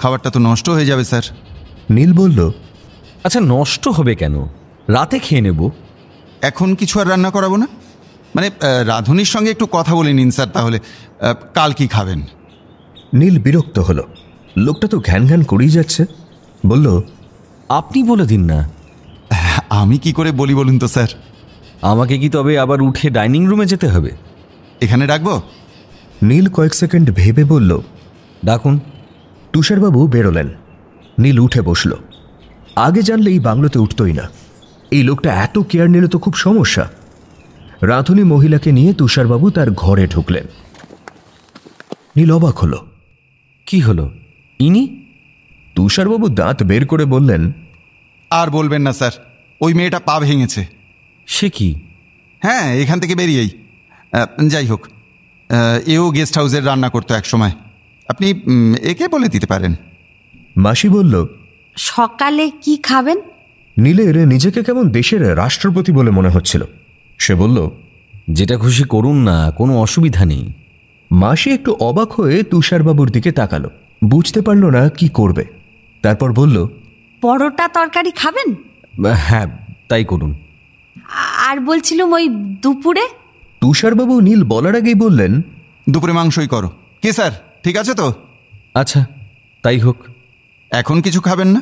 খাবারটা তো নষ্ট হয়ে যাবে স্যার। নীল বলল, আচ্ছা, নষ্ট হবে কেন? রাতে খেয়ে নেব। এখন কিছু আর রান্না করাবো না? মানে রাঁধুনির সঙ্গে একটু কথা বলে নিন স্যার, তাহলে কাল কি খাবেন? নীল বিরক্ত হল। লোকটা তো ঘ্যান ঘ্যান করেই যাচ্ছে। বলল, আপনি বলে দিন না। আমি কি করে বলি বলুন তো স্যার? আমাকে কি তবে আবার উঠে ডাইনিং রুমে যেতে হবে? এখানে ডাকবো? নীল কয়েক সেকেন্ড ভেবে বলল, ডাকুন। তুষারবাবু বেরোলেন। নীল উঠে বসল। আগে জানলে এই বাংলোতে উঠতই না। এই লোকটা এত কেয়ার নিলে তো খুব সমস্যা। রাঁধুনি মহিলাকে নিয়ে তুষারবাবু তার ঘরে ঢুকলেন। নীল অবাক হল। কি হলো? ইনি? তুষারবাবু দাঁত বের করে বললেন, আর বলবেন না স্যার, ওই মেয়েটা পা ভেঙেছে। সে কি? হ্যাঁ, এখান থেকে বেরিয়েই। যাই হোক, এও গেস্ট হাউসের রান্না করতো এক সময়, আপনি একে বলে দিতে পারেন। মাসি বলল, সকালে কি খাবেন? নীলের নিজেকে কেমন দেশের রাষ্ট্রপতি বলে মনে হচ্ছিল। সে বলল, যেটা খুশি করুন না, কোনো অসুবিধা নেই। মাসি একটু অবাক হয়ে তুষারবাবুর দিকে তাকালো। বুঝতে পারল না কি করবে। তারপর বলল, পরোটা তরকারি খাবেন? হ্যাঁ, তাই করুন। আর বলছিলাম ওই দুপুরে। তুষারবাবু নীল বলার আগেই বললেন, দুপুরে মাংসই করো। কি স্যার, ঠিক আছে তো? আচ্ছা, তাই হোক। এখন কিছু খাবেন না?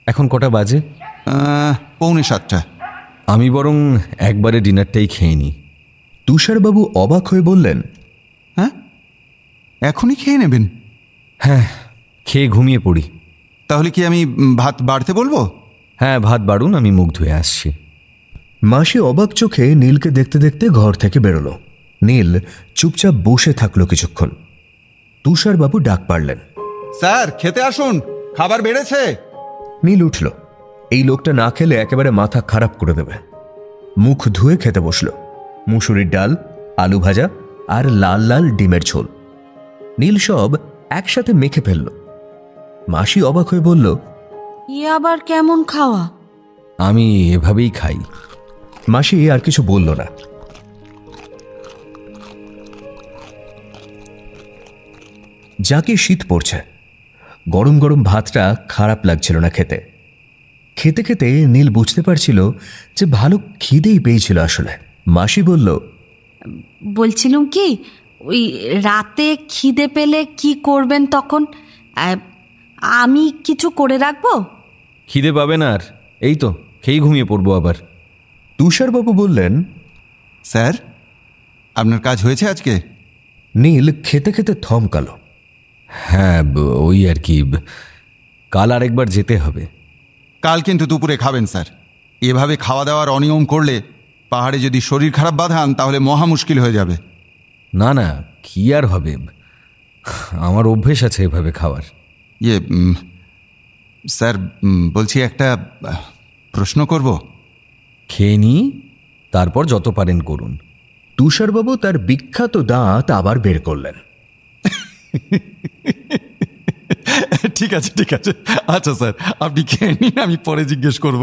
এখন কটা বাজে? 6:45। আমি বরং একবারে ডিনারটাই খেয়ে নিই। তুষারবাবু অবাক হয়ে বললেন, হ্যাঁ, এখনই খেয়ে নেবেন? হ্যাঁ, খেয়ে ঘুমিয়ে পড়ি। তাহলে কি আমি ভাত বাড়তে বলবো? হ্যাঁ, ভাত বাড়ুন, আমি মুখ ধুয়ে আসছি। মাসি অবাক চোখে নীলকে দেখতে দেখতে ঘর থেকে বেরোলো। নীল চুপচাপ বসে থাকলো কিছুক্ষণ। তুষারবাবু ডাক পারলেন, স্যার খেতে আসুন, খাবার বেড়েছে। নীল উঠল। এই লোকটা না খেলে একেবারে মাথা খারাপ করে দেবে। মুখ ধুয়ে খেতে বসল। মুসুরির ডাল, আলু ভাজা আর লাল লাল ডিমের ঝোল। নীল সব একসাথে মেখে ফেলল। মাসি অবাক হয়ে বলল, এ আবার কেমন খাওয়া? আমি এভাবেই খাই। মাসি আর কিছু বলল না। যাকে শীত পড়ছে, গরম গরম ভাতটা খারাপ লাগছিল না খেতে। খেতে খেতে নীল বুঝতে পারছিল যে ভালো খিদেই পেয়েছিল আসলে। মাসি বলল, বলছিলাম কি, ওই রাতে খিদে পেলে কি করবেন তখন? আমি কিছু করে রাখবো? খিদে পাবে না আর, এই তো খেয়েই ঘুমিয়ে পড়বো আবার। তুষারবাবু বললেন, স্যার আপনার কাজ হয়েছে আজকে? নীল খেতে খেতে থমকালো। হ্যাঁ, ওই আর কি, কাল আরেকবার যেতে হবে। কাল কিন্তু দুপুরে খাবেন স্যার। এভাবে খাওয়া দাওয়ার অনিয়ম করলে পাহাড়ে যদি শরীর খারাপ বাঁধান তাহলে মহা মুশকিল হয়ে যাবে। না না, কি আর হবে, আমার অভ্যেস আছে এভাবে খাওয়ার। স্যার বলছি, একটা প্রশ্ন করব? খেয়ে নিই, তারপর যত পারেন করুন। তুষারবাবু তার বিখ্যাত দাঁত আবার বের করলেন। ঠিক আছে ঠিক আছে, আচ্ছা স্যার আপনি খেয়ে নিন, আমি পরে জিজ্ঞেস করব।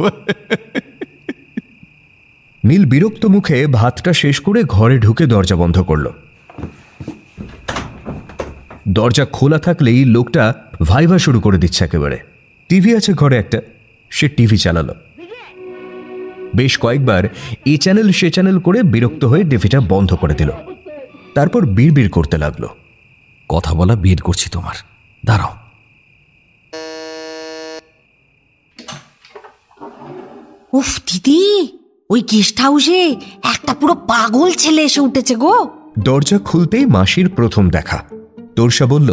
নীল বিরক্ত মুখে ভাতটা শেষ করে ঘরে ঢুকে দরজা বন্ধ করল। দরজা খোলা থাকলেই লোকটা ভাইভা শুরু করে দিচ্ছে একেবারে। টিভি আছে ঘরে একটা, সে টিভি চালালো। বেশ কয়েকবার এ চ্যানেল সে চ্যানেল করে বিরক্ত হয়ে টিভিটা বন্ধ করে দিল। তারপর বিড়বিড় করতে লাগলো, কথা বলা বের করছি তোমার, দাঁড়াও। উফ দিদি, ওই গেস্ট হাউসে একটা পুরো পাগল ছেলে এসে উঠেছে গো। দরজা খুলতেই মাসির প্রথম দেখা। তোরসা বলল,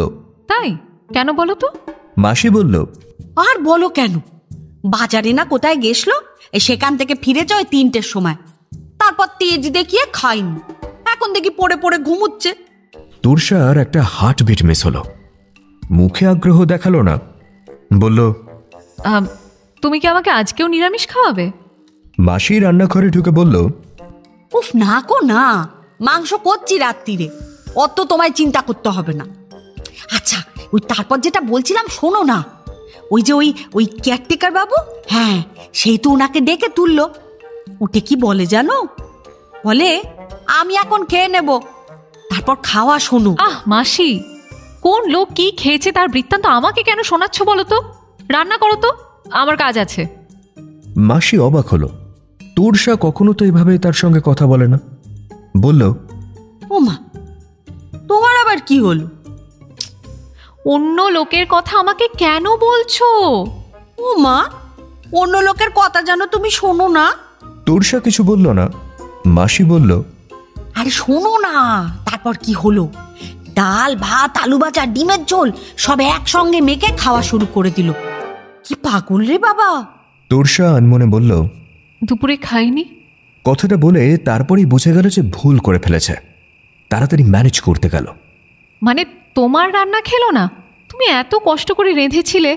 তাই কেন বলো তো? মাসি বলল, আর বলো কেন, বাজারে না কোথায় গেছলো, সেখান থেকে ফিরেছে ওই 3টের সময়। তারপর তেজ দেখিয়ে খাইনি, এখন দেখি পড়ে পড়ে ঘুমুচ্ছে। তোরসার একটা হার্টবিট মিস হলো। মুখে আগ্রহ দেখালো না, বলল, তুমি কি আমাকে আজকেও নিরামিষ খাওয়াবে? মাসি রান্নাঘরে ঢুকে বলল, উফ না গো না, মাংস করছি রাত্রিরে, অত তোমায় চিন্তা করতে হবে না। আচ্ছা ওই তারপর যেটা বলছিলাম শোনো না, ওই যে ওই কেয়ারটেকার বাবু, হ্যাঁ সেই তো ওনাকে ডেকে তুললো। উঠে কি বলে জানো? বলে আমি এখন খেয়ে নেব, তারপর খাওয়া শোনো। মাসি, কোন লোক কি খেয়েছে তার বৃত্তান্ত আমাকে কেন শোনাচ্ছ বলো তো? রান্না করো তো, আমার কাজ আছে। মাসি অবাক হলো। তোরসা কখনো তো এভাবে তার সঙ্গে কথা বলে না। বলল, ও মা, তোমার আবার কি হলো? অন্য লোকের কথা আমাকে কেন বলছো? ও মা, অন্য লোকের কথা জানো তুমি শোনো না? তোরসা কিছু বলল না। মাসি বলল, আরে শোনো না, তারপর কি হলো? ডাল ভাত আলু ভাজা ডিমের ঝোল সব একসঙ্গে মেখে খাওয়া শুরু করে দিল। কি পাগল রে বাবা। তোরসা আনমনে বলল, দুপুরে খাইনি। কথাটা বলে তারপরেই বুঝে গেল যে ভুল করে ফেলেছে। তাড়াতাড়ি ম্যানেজ করতে গেল। মানে তোমার রান্না খেলো না? তুমি এত কষ্ট করে রেঁধেছিলে।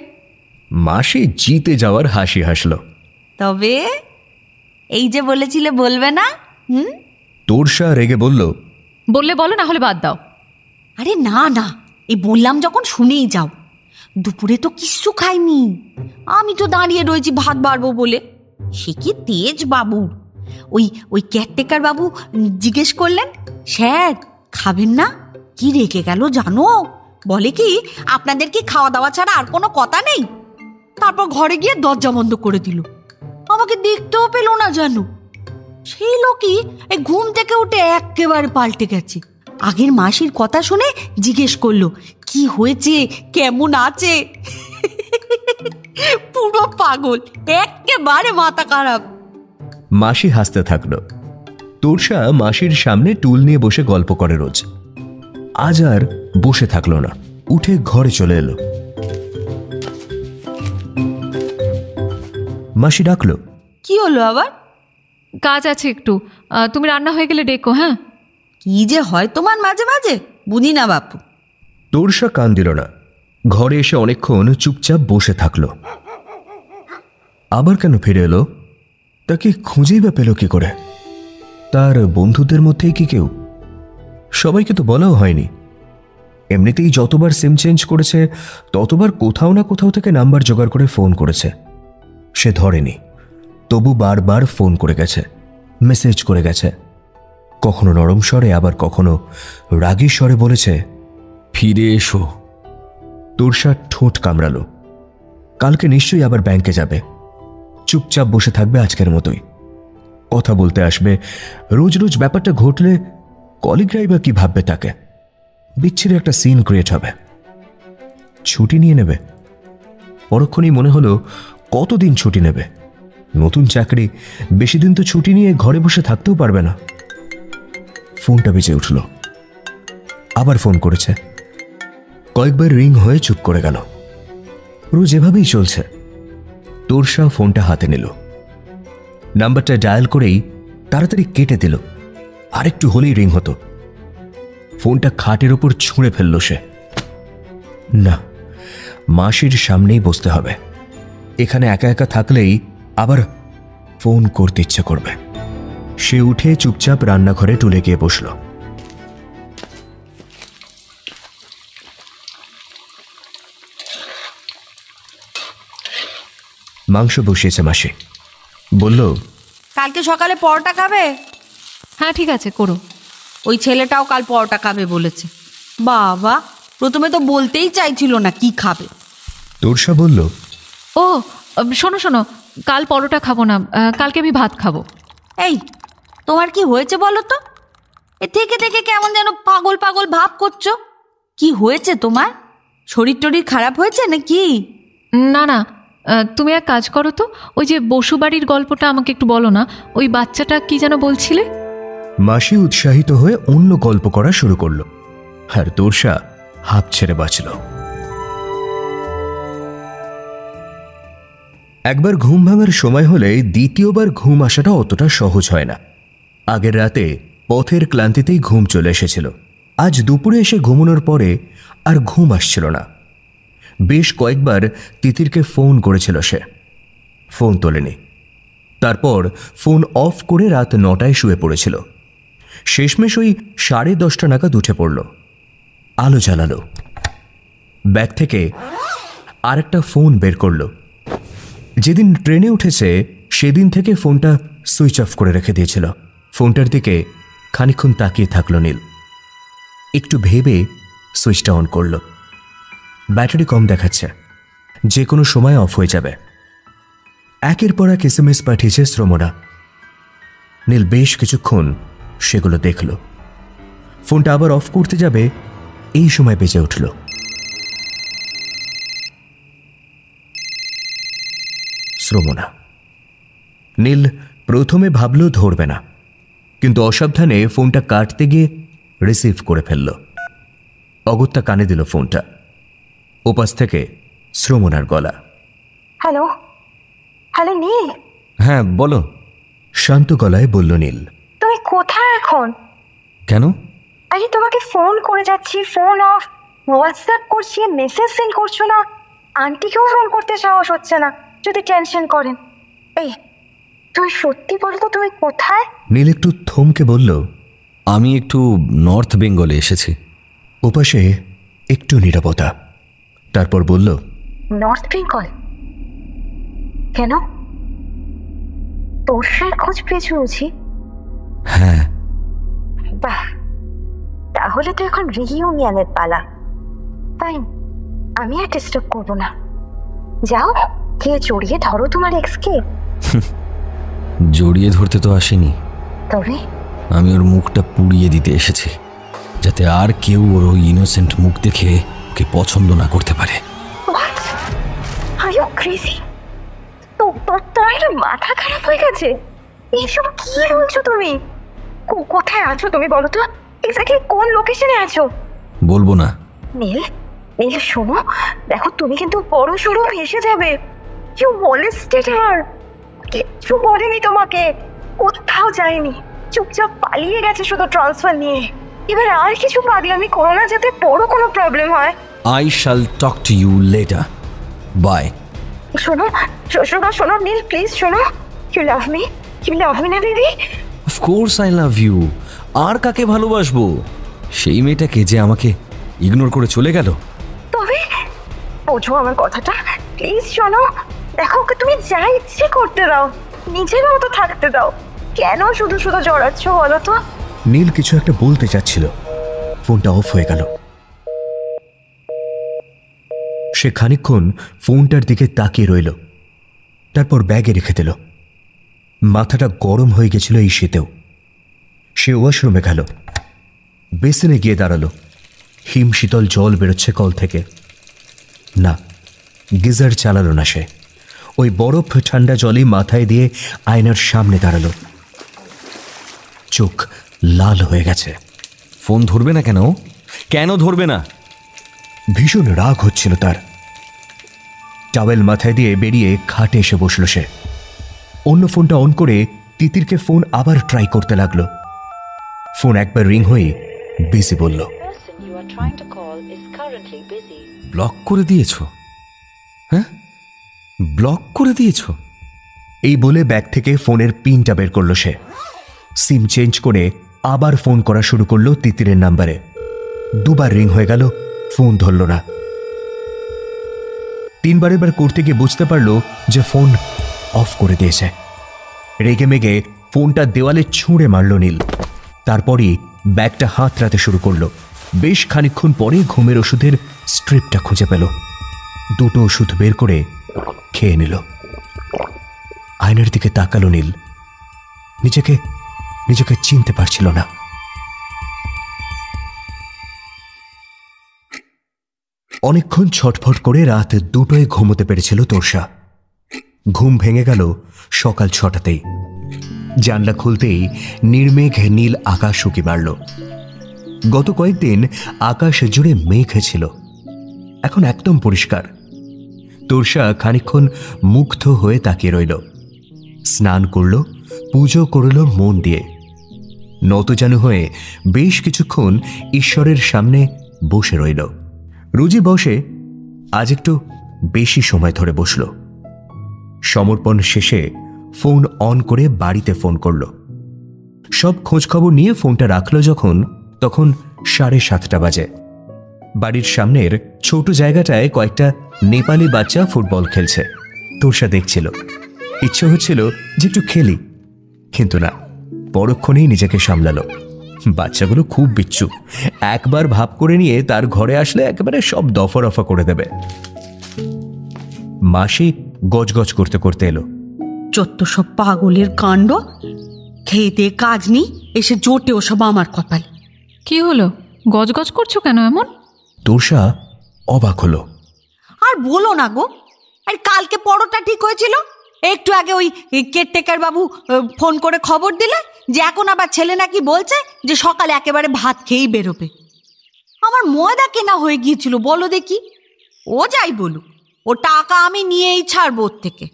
মাসি জিতে যাওয়ার হাসি হাসল। তবে এই যে বলেছিলে বলবে না। তোরসা রেগে বলল, বললে বলো, না হলে বাদ দাও। আরে না না, এই বললাম যখন শুনেই যাও। দুপুরে তো কিচ্ছু খাইনি, আমি তো দাঁড়িয়ে রয়েছি ভাত বাড়বো বলে। সে কি তেজ বাবুর। ওই কেয়ারটেকার বাবু জিজ্ঞেস করলেন, স্যার খাবেন না? কি রেখে গেল জানো? বলে কি আপনাদের কি খাওয়া দাওয়া ছাড়া আর কোনো কথা নেই? তারপর ঘরে গিয়ে দরজা বন্ধ করে দিল। আমাকে দেখতেও পেল না জানো। সেই লোকই এই ঘুম থেকে উঠে একেবারে পাল্টে গেছে। আগের মাসির কথা শুনে জিজ্ঞেস করলো কি হয়েছে, কেমন আছে। পুরো পাগল, একেবারে মাথা খারাপ। মাসি হাসতে থাকলো। তোরসা মাসির সামনে টুল নিয়ে বসে গল্প করে রোজ। আজ আর বসে থাকলো না, উঠে ঘরে চলে এলো। মাসি ডাকলো, কি হলো আবার? কাজ আছে একটু, তুমি রান্না হয়ে গেলে ডেকো। হ্যাঁ, কি যে হয় তোমার মাঝে মাঝে, বুঝি না বাপু। তোরসা কান দিল না, ঘরে এসে অনেকক্ষণ চুপচাপ বসে থাকলো। আবার কেন ফিরে এলো? তাকে খুঁজেই বা পেল কি করে? তার বন্ধুদের মধ্যেই কি কেউ? সবাইকে তো বলাও হয়নি। এমনিতেই যতবার সিম চেঞ্জ করেছে ততবার কোথাও না কোথাও থেকে নাম্বার জোগাড় করে ফোন করেছে। সে ধরেনি, তবু বারবার ফোন করে গেছে, মেসেজ করে গেছে। কখনো নরম স্বরে, আবার কখনো রাগী স্বরে বলেছে, ফিরে এসো। তোরসা ঠোঁট কামড়ালো। কালকে নিশ্চয়ই আবার ব্যাংকে যাবে, চুপচাপ বসে থাকবে আজকের মতোই। কথা বলতে আসবে, রোজ রোজ ব্যাপারটা ঘটলে কলিগরাই বা কি ভাববে তাকে? বিচ্ছিরি একটা সিন ক্রিয়েট হবে। ছুটি নিয়ে নেবে। পরক্ষণেই মনে হলো কতদিন ছুটি নেবে? নতুন চাকরি, বেশি দিন তো ছুটি নিয়ে ঘরে বসে থাকতেও পারবে না। ফোনটা বেজে উঠল। আবার ফোন করেছে। কয়েকবার রিং হয়ে চুপ করে গেল। রোজ এভাবেই চলছে। তোরসা ফোনটা হাতে নিল, নাম্বারটা ডায়াল করেই তাড়াতাড়ি কেটে দিল। আরেকটু হলেই রিং হতো। ফোনটা খাটের ওপর ছুঁড়ে ফেলল সে। না, মাসির সামনেই বসতে হবে। এখানে একা একা থাকলেই আবার ফোন করতে ইচ্ছে করবে। সে উঠে চুপচাপ রান্নাঘরে টুলে গিয়ে বসল। মাংস বসিয়েছে মাসি। বলল, কালকে সকালে পরোটা খাবে? হ্যাঁ ঠিক আছে, করো। ওই ছেলেটাও কাল পরোটা খাবে বলেছে। বাবা, প্রথমে তো বলতেই চাইছিল না কি খাবে। তোরসা বলল, ও শোনো শোনো, কাল পরোটা খাবো না, কালকে আমি ভাত খাবো। এই, তোমার কি হয়েছে বলো তো? এ থেকে থেকে কেমন যেন পাগল পাগল ভাব করছো। কি হয়েছে তোমার? শরীর টরীর খারাপ হয়েছে নাকি? না না, তুমি এক কাজ করো তো, ওই যে বসুবাড়ির গল্পটা আমাকে একটু বলো না। ওই বাচ্চাটা কি যেন বলছিলে? মাসি উৎসাহিত হয়ে অন্য গল্প করা শুরু করলো, আর তোরসা হাঁপ ছেড়ে বাঁচল। একবার ঘুম ভাঙার সময় হলে দ্বিতীয়বার ঘুম আসাটা অতটা সহজ হয় না। আগের রাতে পথের ক্লান্তিতেই ঘুম চলে এসেছিল। আজ দুপুরে এসে ঘুমানোর পরে আর ঘুম আসছিল না। বেশ কয়েকবার তিতিরকে ফোন করেছিল সে, ফোন তোলেনি। তারপর ফোন অফ করে রাত 9টায় শুয়ে পড়েছিল। শেষমেশ ওই 10:30 নাগাদ উঠে পড়ল। আলো জ্বালালো, ব্যাগ থেকে আরেকটা ফোন বের করল। যেদিন ট্রেনে উঠেছে সেদিন থেকে ফোনটা সুইচ অফ করে রেখে দিয়েছিল। ফোনটার দিকে খানিকক্ষণ তাকিয়ে থাকল নীল। একটু ভেবে সুইচটা অন করল। ব্যাটারি কম দেখাচ্ছে, যে কোনো সময় অফ হয়ে যাবে। একের পর এক SMS পাঠিয়েছে শ্রমণা। নীল বেশ কিছুক্ষণ সেগুলো দেখল। ফোনটা আবার অফ করতে যাবে, এই সময় বেজে উঠল। শ্রমণা। নীল প্রথমে ভাবল ধরবে না, কিন্তু অসাবধানে ফোনটা কাটতে গিয়ে রিসিভ করে ফেলল। অগত্যা কানে দিল ফোনটা। ওপাশ থেকে শ্রমণার গলা। হ্যালো হ্যালো নীল। হ্যাঁ বলো। শান্ত গলায় বলল নীল। তুমি কোথায় এখন? কেন? আরে তোমাকে ফোন করে যাচ্ছি, ফোন অফ, হোয়াটসঅ্যাপ করছি, মেসেজ সেন্ড করছো না, আন্টিকেও ফোন করতে সাহস হচ্ছে না যদি টেনশন করেন। এই তুমি সত্যি বলো তো তুমি কোথায়? নীল একটু থমকে বলল, আমি একটু নর্থ বেঙ্গলে এসেছি। ওপাশে একটু নীরবতা। তারপর বলল, নর্থ বেঙ্গল? কেন? তোরসার খোঁজ পেয়েছো বুঝি? হ্যাঁ। বাহ, তাহলে তো এখন রিইউনিয়নের পালা। তাই আমি আর ডিস্টার্ব করবো না, যাও কে জড়িয়ে ধরো তোমার এক্সকে। জড়িয়ে ধরতে তো আসেনি, তবে আমি ওর মুখটা পুড়িয়ে দিতে এসেছি, যাতে আর কেউ ওর ওই ইনোসেন্ট মুখ দেখে ওকে পছন্দ না করতে পারে। What? Are you crazy? তোমার এটা মাথা খারাপ হয়ে গেছে? এইসব কি বলছো তুমি? কোথায় আছো তুমি বলো তো? এক্স্যাক্টলি কোন লোকেশনে আছো? বলবো না। নীল, নীল শোনো, দেখো তুমি কিন্তু বড় সড়ো ভেসে যাবে। ইউ মলেস্টেড হার। কিচ্ছু বলেনি তোমাকে, কোথাও যায়নি, চুপচাপ পালিয়ে গেছে শুধু ট্রান্সফার নিয়ে। এবার আর কিছু পাগলামি করো না যাতে বড় কোনো প্রবলেম হয়। I shall talk to you later. Bye. শোনো শোনো শোনো নীল, প্লিজ শোনো। You love me? You love me না দিদি? Of course I love you. আর কাকে ভালোবাসবো? সেই মেয়েটাকে যে আমাকে ইগনোর করে চলে গেল। তবে বোঝো আমার কথাটা, প্লিজ শোনো। দেখো ওকে তুমি যা ইচ্ছে করতে দাও, নিজের মতো থাকতে দাও। কেন শুধু শুধু জড়াচ্ছ বলো তো? নীল কিছু একটা বলতে চাচ্ছিল, ফোনটা অফ হয়ে গেল। সে খানিকক্ষণ ফোনটার দিকে তাকিয়ে রইল, তারপর ব্যাগে রেখে দিল। মাথাটা গরম হয়ে গেছিল এই শীতেও। সে ওয়াশরুমে গেল, বেসিনে গিয়ে দাঁড়ালো। হিম শীতল জল বেরোচ্ছে কল থেকে। না, গিজার চালালো না সে। ওই বরফ ঠান্ডা জলই মাথায় দিয়ে আয়নার সামনে দাঁড়ালো। চোখ লাল হয়ে গেছে। ফোন ধরবে না কেন? কেন ধরবে না? ভীষণ রাগ হচ্ছিল তার। টাওয়েল মাথায় দিয়ে বেরিয়ে খাটে এসে বসল সে। অন্য ফোনটা অন করে তিতিরকে ফোন আবার ট্রাই করতে লাগলো। ফোন একবার রিং হয়ে বিজি বলল। ব্লক করে দিয়েছ? হ্যাঁ, ব্লক করে দিয়েছ? এই বলে ব্যাগ থেকে ফোনের পিনটা বের করলো সে। সিম চেঞ্জ করে আবার ফোন করা শুরু করলো তিতিরের নাম্বারে। দুবার রিং হয়ে গেল, ফোন ধরল না। তিনবার এবার করতে গিয়ে বুঝতে পারলো যে ফোন অফ করে দিয়েছে। রেগে মেগে ফোনটা দেওয়ালে ছুঁড়ে মারল নীল। তারপরই ব্যাগটা হাতড়াতে শুরু করলো। বেশ খানিকক্ষণ পরে ঘুমের ওষুধের স্ট্রিপটা খুঁজে পেল। দুটো ওষুধ বের করে খেয়ে নিল। আয়নার দিকে তাকালো নীল। নিজেকে চিনতে পারছিল না। অনেকক্ষণ ছটফট করে রাত 2টোয় ঘুমোতে পেরেছিল তোর্ষা। ঘুম ভেঙে গেল সকাল 6টাতেই। জানলা খুলতেই নির্মেঘ নীল আকাশ উঁকি মারল। গত কয়েকদিন আকাশ জুড়ে মেঘ ছিল, এখন একদম পরিষ্কার। তোর্ষা খানিকক্ষণ মুগ্ধ হয়ে তাকিয়ে রইল। স্নান করল, পুজো করল মন দিয়ে। নতজানু হয়ে বেশ কিছুক্ষণ ঈশ্বরের সামনে বসে রইল। রুজি বসে আজ একটু বেশি সময় ধরে বসল। সমর্পণ শেষে ফোন অন করে বাড়িতে ফোন করল। সব খোঁজখবর নিয়ে ফোনটা রাখল যখন, তখন 7:30 বাজে। বাড়ির সামনের ছোট জায়গাটায় কয়েকটা নেপালি বাচ্চা ফুটবল খেলছে। তোর্ষা দেখছিল। ইচ্ছে হচ্ছিল যে একটু খেলি, কিন্তু না, পরক্ষণেই নিজেকে সামলালো। বাচ্চাগুলো খুব বিচ্ছু। একবার ভাব করে নিয়ে তার ঘরে আসলে একেবারে সব দফা রফা করে দেবে। মাসি গজগজ করতে করতে এলো। যত সব পাগলের কাণ্ড, খেতে কাজ নেই, এসে জোটে ও সব আমার কপাল। কি হলো, গজগজ করছো কেন এমন? তোর্ষা অবাক হলো। আর বলো না গো, আর কালকে পরোটা ঠিক হয়েছিল, একটু আগে ওই কেয়ারটেকার বাবু ফোন করে খবর দিলে যে এখন আবার ছেলে নাকি বলছে যে সকালে একেবারে ভাত খেয়েই বেরোবে। আমার ময়দা কেনা হয়ে গিয়েছিল বলো দেখি। ও যাই বলুক, ও টাকা আমি নিয়েই ছাড়বো ওর থেকে।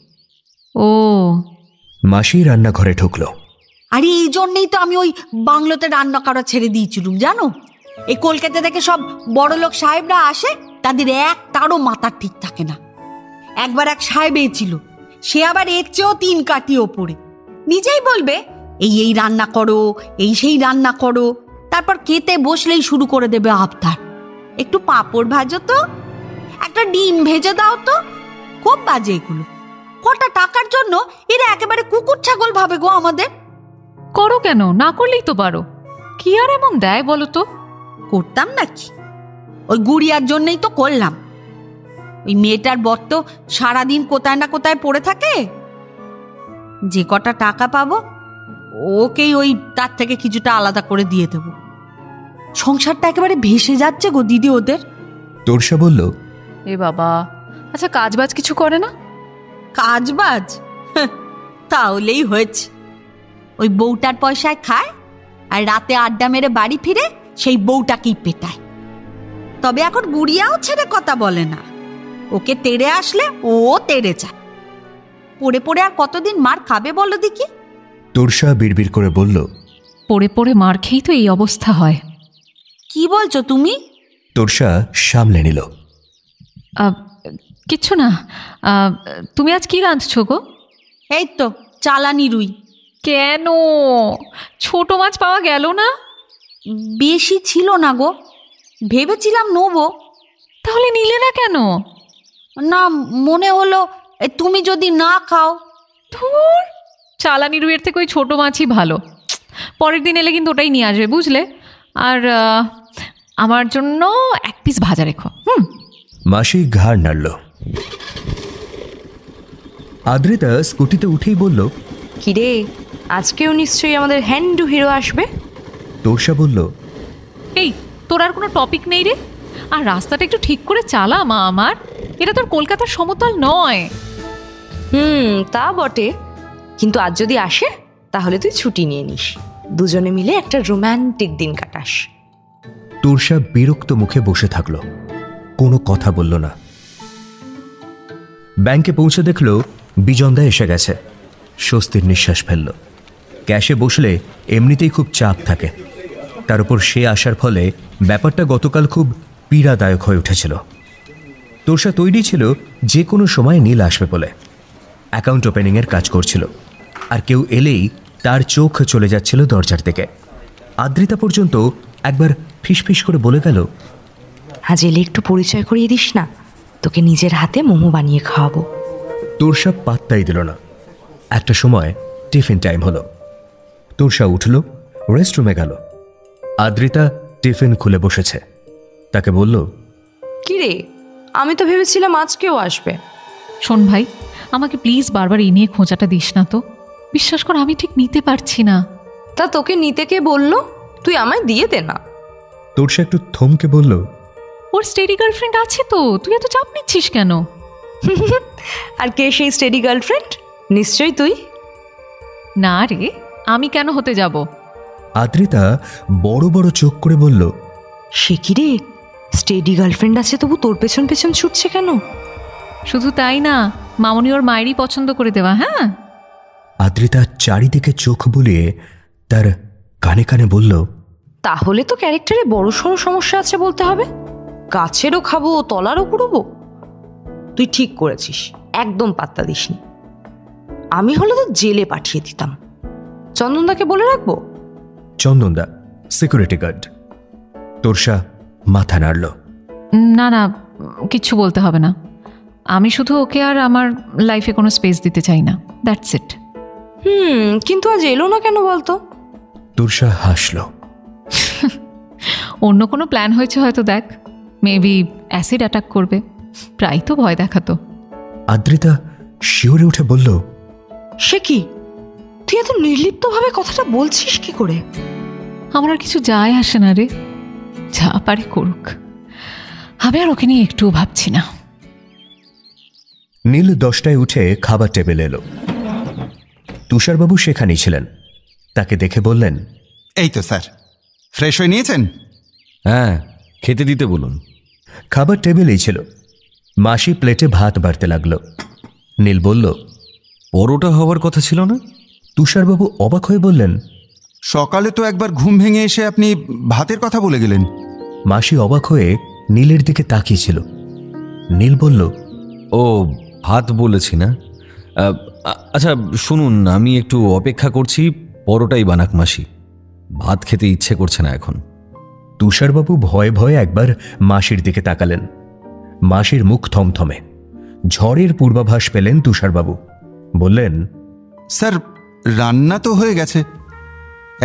ও, মাসি রান্নাঘরে ঢুকলো। আরে এই জন্যেই তো আমি ওই বাংলোতে রান্না করা ছেড়ে দিয়েছিলুম জানো। এই কলকাতা থেকে সব বড়লোক সাহেবরা আসে, তাদের একটারও মাথার ঠিক থাকে না। একবার এক সাহেব ছিল, সে আবার এর চেয়েও 3 কাঠি ওপরে। নিজেই বলবে এই রান্না করো, এই সেই রান্না করো, তারপর খেতে বসলেই শুরু করে দেবে আবদার। একটু পাঁপড় ভাজো তো, একটা ডিম ভেজে দাও তো। খুব বাজে এগুলো। কটা টাকার জন্য এরা একেবারে কুকুর ছাগল ভাবে গো আমাদের। করো কেন, না করলেই তো পারো। কি আর এমন দেয় বলো তো? করতাম নাকি, ওই গুড়িয়ার জন্যই তো করলাম। ওই মেয়েটার বর তো সারাদিন কোথায় না কোথায় পড়ে থাকে। যে কটা টাকা পাবো ওকেই ওই তার থেকে কিছুটা আলাদা করে দিয়ে দেব। সংসারটা একেবারে ভেসে যাচ্ছে গো দিদি ওদের। তোর্ষা বলল, এ বাবা, আচ্ছা কাজবাজ কিছু করে না? কাজবাজ তাহলেই হয়েছে। ওই বউটার পয়সায় খায় আর রাতে আড্ডা মেরে বাড়ি ফিরে সেই বউটাকেই পেটায়। তবে এখন গুড়িয়াও ছেড়ে কথা বলে না, ওকে তেড়ে আসলে ও তেড়ে যায়। পড়ে পড়ে আর কতদিন মার খাবে বলো দেখি? তোরসা বিড়বিড় করে বলল, পড়ে পড়ে মার খেয়েই তো এই অবস্থা হয়। কি বলছো তুমি? তোরসা সামলে নিল। কিচ্ছু না। তুমি আজ কি রাঁধছো গো? এই তো চালানি রুই। কেন, ছোট মাছ পাওয়া গেল না? বেশি ছিল না গো, ভেবেছিলাম নেবো। তাহলে নিলে না কেন? না, মনে হলো তুমি যদি না খাও। ধুর, চালানি রুইয়ের থেকে ওই ছোট মাছই ভালো। পরের দিন এলে কিন্তু ওটাই নিয়ে আসবে, বুঝলে? আর আমার জন্য 1 পিস ভাজা রেখো। মাসি ঘাড় নাড়ল। আদ্রিতা স্কুটিতে উঠেই বলল, কিরে, আজকেও নিশ্চয়ই আমাদের হ্যান্ডু হিরো আসবে। তোরসা বলল, এই তোর আর কোনো টপিক নেই রে? আর রাস্তাটা একটু ঠিক করে চালা মা আমার, এটা তোর কলকাতার সমতল নয়। তা বটে, কিন্তু আজ যদি আসে তাহলে তুই ছুটি নিয়ে নিস, দুজনে মিলে একটা রোম্যান্টিক দিন কাটাস। তোরসা বিরক্ত মুখে বসে থাকলো, কোনো কথা বলল না। ব্যাংকে পৌঁছে দেখল বিজনদা এসে গেছে। স্বস্তির নিঃশ্বাস ফেলল। ক্যাশে বসলে এমনিতেই খুব চাপ থাকে, তার উপর সে আসার ফলে ব্যাপারটা গতকাল খুব পীড়াদায়ক হয়ে উঠেছিল। তোরসা তৈরি ছিল যে কোনো সময় নীল আসবে বলে। অ্যাকাউন্ট ওপেনিংয়ের কাজ করছিল, আর কেউ এলেই তার চোখ চলে যাচ্ছিল দরজার দিকে। আদ্রিতা পর্যন্ত একবার ফিসফিস করে বলে গেল, আজ এলে একটু পরিচয় করিয়ে দিস না, তোকে নিজের হাতে মোমো বানিয়ে খাওয়াবো। তোরসা পাত্তাই দিল না। একটা সময় টিফিন টাইম হলো। তোরসা উঠল, রেস্টরুমে গেল। আদ্রিতা টিফিন খুলে বসেছে। তাকে বলল, কিরে, আমি তো ভেবেছিলাম আজকেও আসবে। শোন ভাই, আমাকে প্লিজ বারবার এই নিয়ে খোঁচাটা দিস না তো। বিশ্বাস কর, আমি ঠিক নিতে পারছি না। তা তোকে নিতে কে বললো? তুই আমায় দিয়ে দে না। তোরসা একটু থমকে বলল, ওর স্টেডি গার্লফ্রেন্ড আছে তো, তুই এত চাপ নিচ্ছিস কেন? আর কে সেই স্টেডি গার্লফ্রেন্ড? নিশ্চয়ই তুই। না রে, আমি কেন হতে যাব? আদ্রিতা বড় বড় চোখ করে বলল, সে কি রে, স্টেডি গার্লফ্রেন্ড আছে তবু তোর পেছন পেছন ছুটছে কেন? শুধু তাই না, মামনি ওর মায়েরই পছন্দ করে দেওয়া। হ্যাঁ। আদ্রিতা চারিদিকে চোখ বুলিয়ে তার কানে কানে বলল, তাহলে তো ক্যারেক্টারে বড় সড়ো সমস্যা আছে বলতে হবে। গাছেরও খাবো, তলারও কুড়বো। তুই ঠিক করেছিস, একদম পাত্তা দিসনি। আমি হলে তো জেলে পাঠিয়ে দিতাম। চন্দনদাকে বলে রাখবো। চন্দনদা সিকিউরিটি গার্ড। তোরসা মাথা নাড়ল। না না, কিচ্ছু বলতে হবে না। আমি শুধু ওকে আর আমার লাইফে কোনো স্পেস দিতে চাই না, দ্যাটস ইট। কিন্তু আজ এলো না কেন বলতো? তোরসা হাসল। অন্য কোনো প্ল্যান হয়েছে হয়তো, দেখ, মেবি অ্যাসিড অ্যাটাক করবে। প্রায় তো ভয় দেখাতো। আদ্রিতা শিওরে উঠে বলল, সে কি, তুই এত নির্লিপ্তভাবে কথাটা বলছিস কি করে? আমার আর কিছু যায় আসে না রে, যা পারে করুক। আমি আর ওকে নিয়ে একটুও ভাবছি না। নীল 10টায় উঠে খাবার টেবিলে এলো। তুষারবাবু সেখানেই ছিলেন। তাকে দেখে বললেন, এই তো স্যার, ফ্রেশ হয়ে নিয়েছেন? হ্যাঁ, খেতে দিতে বলুন। খাবার টেবিলেই ছিল। মাসি প্লেটে ভাত বাড়তে লাগলো। নীল বলল, পরোটা হওয়ার কথা ছিল না? তুষারবাবু অবাক হয়ে বললেন, সকালে তো একবার ঘুম ভেঙে এসে আপনি ভাতের কথা বলে গেলেন। মাসি অবাক হয়ে নীলের দিকে তাকিয়েছিল। নীল বলল, ও, ভাত বলেছি না। আচ্ছা শুনুন, আমি একটু অপেক্ষা করছি, পরোটাই বানাক মাসি। ভাত খেতে ইচ্ছে করছে না এখন। তুষারবাবু ভয়ে ভয়ে একবার মাসির দিকে তাকালেন। মাসির মুখ থমথমে। ঝড়ের পূর্বাভাস পেলেন তুষারবাবু। বললেন, স্যার, রান্না তো হয়ে গেছে,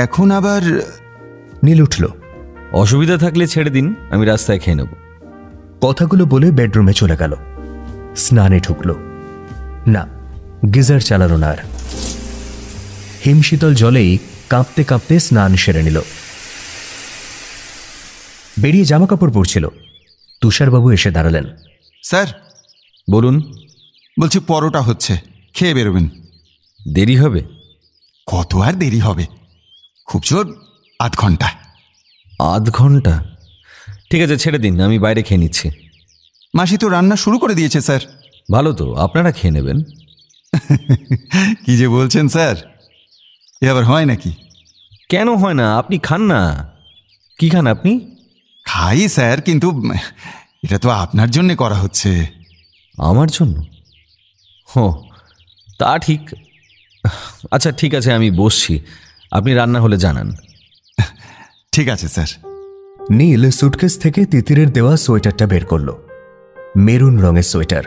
এখন আবার। নীল উঠল। অসুবিধা থাকলে ছেড়ে দিন, আমি রাস্তায় খেয়ে নেব। কথাগুলো বলে বেডরুমে চলে গেল। স্নানে ঢুকল। না, গিজার চালানো না আর। হিমশীতল জলেই কাঁপতে কাঁপতে স্নান সেরে নিল। বেরিয়ে জামা কাপড় পরছিল। তুষারবাবু এসে দাঁড়ালেন। স্যার। বলুন। বলছি পরোটা হচ্ছে, খেয়ে বেরোবেন। দেরি হবে? কত আর দেরি হবে, খুব জোর আধ ঘন্টা। আধ ঘন্টা? ঠিক আছে, ছেড়ে দিন, আমি বাইরে খেয়ে নিচ্ছি। মাসি তো রান্না শুরু করে দিয়েছে স্যার। ভালো তো, আপনারা খেয়ে নেবেন। কি যে বলছেন স্যার, এ আবার হয় নাকি? কেন হয় না? আপনি খান না। কি খান আপনি? খাই স্যার, কিন্তু এটা তো আপনার জন্যে করা হচ্ছে। আমার জন্য? ও, তা ঠিক। আচ্ছা ঠিক আছে, আমি বসছি, আপনি রান্না হলে জানান। ঠিক আছে স্যার। নীল সুটকেস থেকে তিতিরের দেওয়া সোয়েটারটা বের করল। মেরুন রঙের সোয়েটার।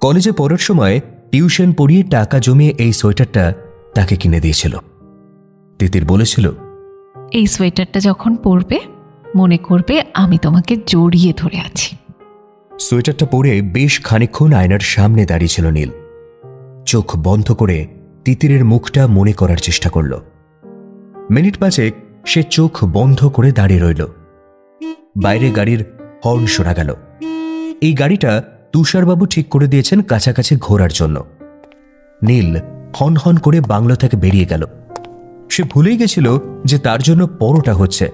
কলেজে পড়ার সময় টিউশন পড়িয়ে টাকা জমিয়ে এই সোয়েটারটা তাকে কিনে দিয়েছিল। তিতির বলেছিল, এই সোয়েটারটা যখন পরবে মনে করবে আমি তোমাকে জড়িয়ে ধরে আছি। সোয়েটারটা পরে বেশ খানিকক্ষণ আয়নার সামনে দাঁড়িয়েছিল নীল। চোখ বন্ধ করে তিতিরের মুখটা মনে করার চেষ্টা করল। মিনিট পাঁচেক সে চোখ বন্ধ করে দাঁড়িয়ে রইল। বাইরে গাড়ির হর্ন শোনা গেল। এই গাড়িটা তুষারবাবু ঠিক করে দিয়েছেন কাছাকাছি ঘোরার জন্য। নীল হন হন করে বাংলো থেকে বেরিয়ে গেল। সে ভুলেই গেছিল যে তার জন্য পরোটা হচ্ছে।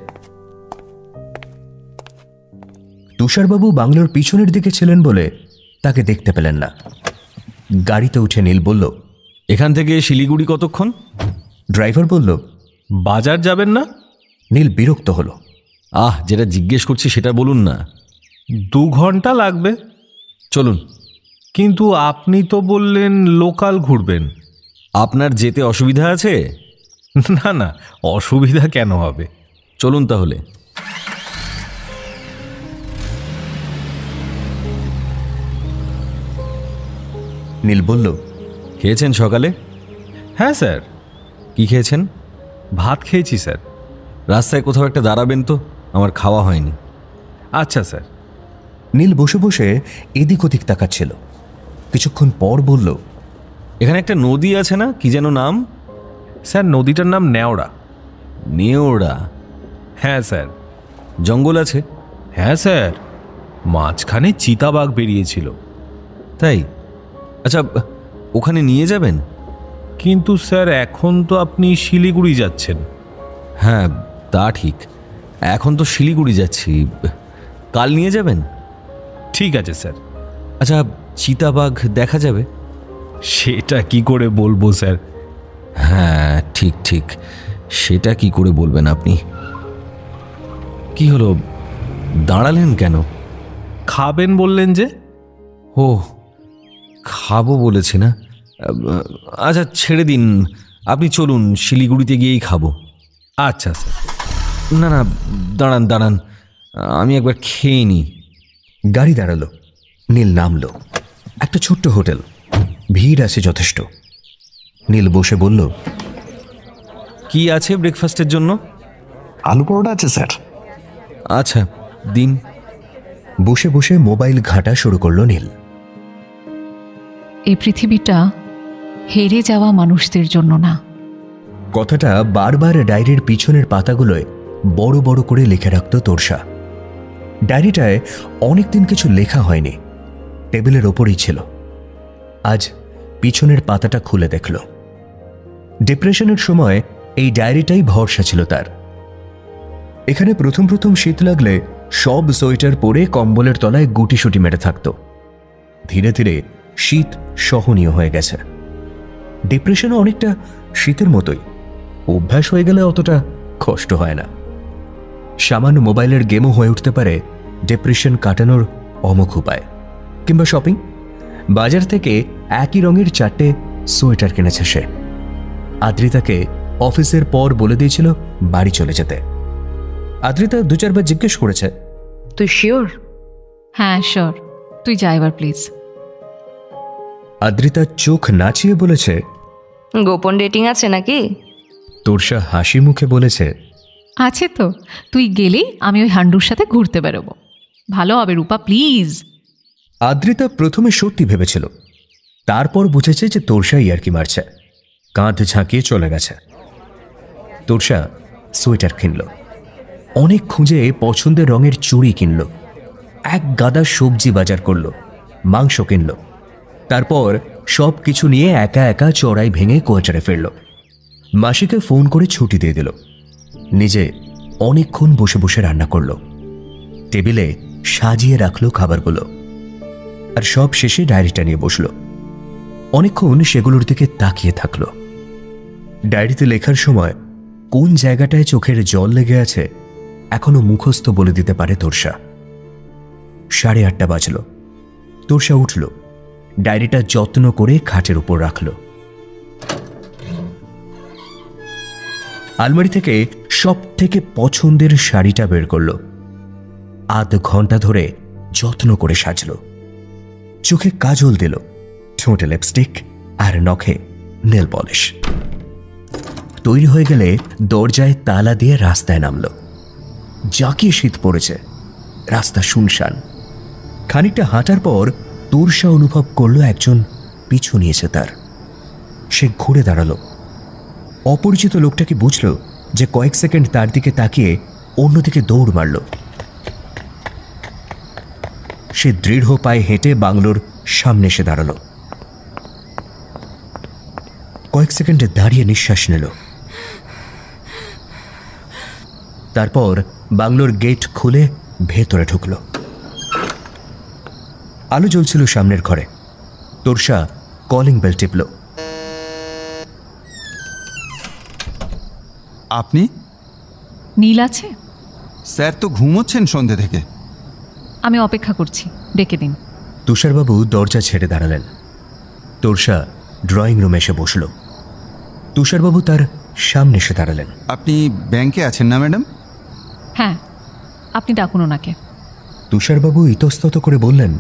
তুষারবাবু বাংলোর পিছনের দিকে ছিলেন বলে তাকে দেখতে পেলেন না। গাড়িতে উঠে নীল বলল, এখান থেকে শিলিগুড়ি কতক্ষণ? ড্রাইভার বলল, বাজার যাবেন না? নীল বিরক্ত হল। যেটা জিজ্ঞেস করছি সেটা বলুন না। 2 ঘন্টা লাগবে। চলুন। কিন্তু আপনি তো বললেন লোকাল ঘুরবেন। আপনার যেতে অসুবিধা আছে? না না, অসুবিধা কেন হবে? চলুন তাহলে। নীল বলল, খেয়েছেন সকালে? হ্যাঁ স্যার। কি খেয়েছেন? ভাত খেয়েছি স্যার। রাস্তায় কোথাও একটা দাঁড়াবেন তো, আমার খাওয়া হয়নি। আচ্ছা স্যার। নীল বসে বসে এদিক ওদিক তাকাচ্ছিল। কিছুক্ষণ পর বলল, এখানে একটা নদী আছে না, কি যেন নাম? স্যার নদীটার নাম নেওড়া। নেওড়া? হ্যাঁ স্যার। জঙ্গল আছে? হ্যাঁ স্যার, মাঝখানে চিতাবাঘ বেরিয়েছিল। তাই? আচ্ছা, ওখানে নিয়ে যাবেন? কিন্তু স্যার এখন তো আপনি শিলিগুড়ি যাচ্ছেন। হ্যাঁ তা ঠিক, এখন তো শিলিগুড়ি যাচ্ছি। কাল নিয়ে যাবেন? ঠিক আছে স্যার। আচ্ছা, চিতাবাঘ দেখা যাবে? সেটা কি করে বলবো স্যার। হ্যাঁ ঠিক ঠিক, সেটা কি করে বলবেন আপনি। কি হলো, দাঁড়ালেন কেন? খাবেন বললেন যে। ও, খাবো বলেছি না? আচ্ছা ছেড়ে দিন, আপনি চলুন, শিলিগুড়িতে গিয়েই খাবো। আচ্ছা স্যার। না না, দাঁড়ান দাঁড়ান, আমি একবার খেয়ে নিই। গাড়ি দাঁড়ালো। নীল নামল। একটা ছোট্ট হোটেল, ভিড় আছে যথেষ্ট। নীল বসে বলল, কি আছে ব্রেকফাস্টের জন্য? আলু পরোটা আছে স্যার। আচ্ছা দিন। বসে বসে মোবাইল ঘাঁটা শুরু করলো নীল। এই পৃথিবীটা হেরে যাওয়া মানুষদের জন্য না। কথাটা বারবার ডায়েরির পিছনের পাতাগুলোয় বড় বড় করে লিখে রাখত তোরসা। ডায়েরিটায় অনেকদিন কিছু লেখা হয়নি, টেবিলের ওপরই ছিল। আজ পিছনের পাতাটা খুলে দেখল। ডিপ্রেশনের সময় এই ডায়েরিটাই ভরসা ছিল তার। এখানে প্রথম প্রথম শীত লাগলে সব সোয়েটার পরে কম্বলের তলায় গুটিসুটি মেরে থাকত। ধীরে ধীরে শীত সহনীয় হয়ে গেছে। ডিপ্রেশনও অনেকটা শীতের মতোই, অভ্যাস হয়ে গেলে অতটা কষ্ট হয় না। সামান্য মোবাইলের গেমও হয়ে উঠতে পারে ডিপ্রেশন কাটানোর অমোঘ উপায়। কিংবা শপিং। বাজার থেকে একই রঙের 4টে সোয়েটার কিনেছে সে। আদ্রিতাকে অফিসের পর বলে দিয়েছিল বাড়ি চলে যেতে। আদ্রিতা 2-4 বার জিজ্ঞেস করেছে, তুই শিওর? হ্যাঁ শিওর, তুই যা এবার প্লিজ। আদ্রিতা চোখ নাচিয়ে বলেছে, গোপন ডেটিং আছে নাকি? তোরসা হাসি মুখে বলেছে, আছে তো, তুই গেলেই আমি ওই হান্ডুর সাথে ঘুরতে বেরোবো। ভালো হবে রূপা, প্লিজ। আদ্রিতা প্রথমে সত্যি ভেবেছিল, তারপর বুঝেছে যে তোরসা ইয়ার্কি মারছে। কাঁধ ঝাঁকিয়ে চলে গেছে। তোরসা সোয়েটার কিনল, অনেক খুঁজে পছন্দের রঙের চুড়ি কিনল, এক গাদা সবজি বাজার করল, মাংস কিনল। তারপর সব কিছু নিয়ে একা একা চড়াই ভেঙে কোয়ার্টারে ফিরল। মাসিকে ফোন করে ছুটি দিয়ে দিল। নিজে অনেকক্ষণ বসে বসে রান্না করল, টেবিলে সাজিয়ে রাখলো খাবারগুলো, আর সব শেষে ডায়েরিটা নিয়ে বসল। অনেকক্ষণ সেগুলোর দিকে তাকিয়ে থাকলো। ডায়েরিতে লেখার সময় কোন জায়গাটায় চোখের জল লেগে আছে এখনো মুখস্থ বলে দিতে পারে তোরসা। 8:30 বাজল। তোরসা উঠল, ডায়েরিটা যত্ন করে খাটের উপর রাখল। আলমারি থেকে সব থেকে পছন্দের শাড়িটা বের করল। আধ ঘন্টা ধরে যত্ন করে সাজল। চোখে কাজল দিল, ঠোঁটে লিপস্টিক আর নখে নেল পলিশ। তৈরি হয়ে গেলে দরজায় তালা দিয়ে রাস্তায় নামল। জাঁকিয়ে শীত পড়েছে, রাস্তা শুনশান। খানিকটা হাঁটার পর তোরসা অনুভব করল একজন পিছু নিয়েছে তার। সে ঘুরে দাঁড়ালো। অপরিচিত লোকটাকে বুঝল যে কয়েক সেকেন্ড তার দিকে তাকিয়ে অন্যদিকে দৌড় মারল। সে দৃঢ় পায়ে হেঁটে বাংলোর সামনে এসে দাঁড়ালো। কয়েক সেকেন্ডে দাঁড়িয়ে নিঃশ্বাস নিল। তারপর বাংলোর গেট খুলে ভেতরে ঢুকল। আলো জ্বলছিল সামনের ঘরে। Torsa calling bell টিপল। আপনি? নীল আছে? স্যার তো ঘুমোচ্ছেন সন্ধ্যে থেকে। আমি অপেক্ষা করছি, ডেকে দিন। তুষারবাবু দরজা ছেড়ে দাঁড়ালেন। তোরসা ড্রয়িং রুমে এসে বসল। তুষারবাবু তার সামনে এসে দাঁড়ালেন। আপনি ব্যাংকে আছেন না ম্যাডাম? হ্যাঁ, আপনি ডাকুন ওনাকে। তুষারবাবু ইতস্তত করে বললেন,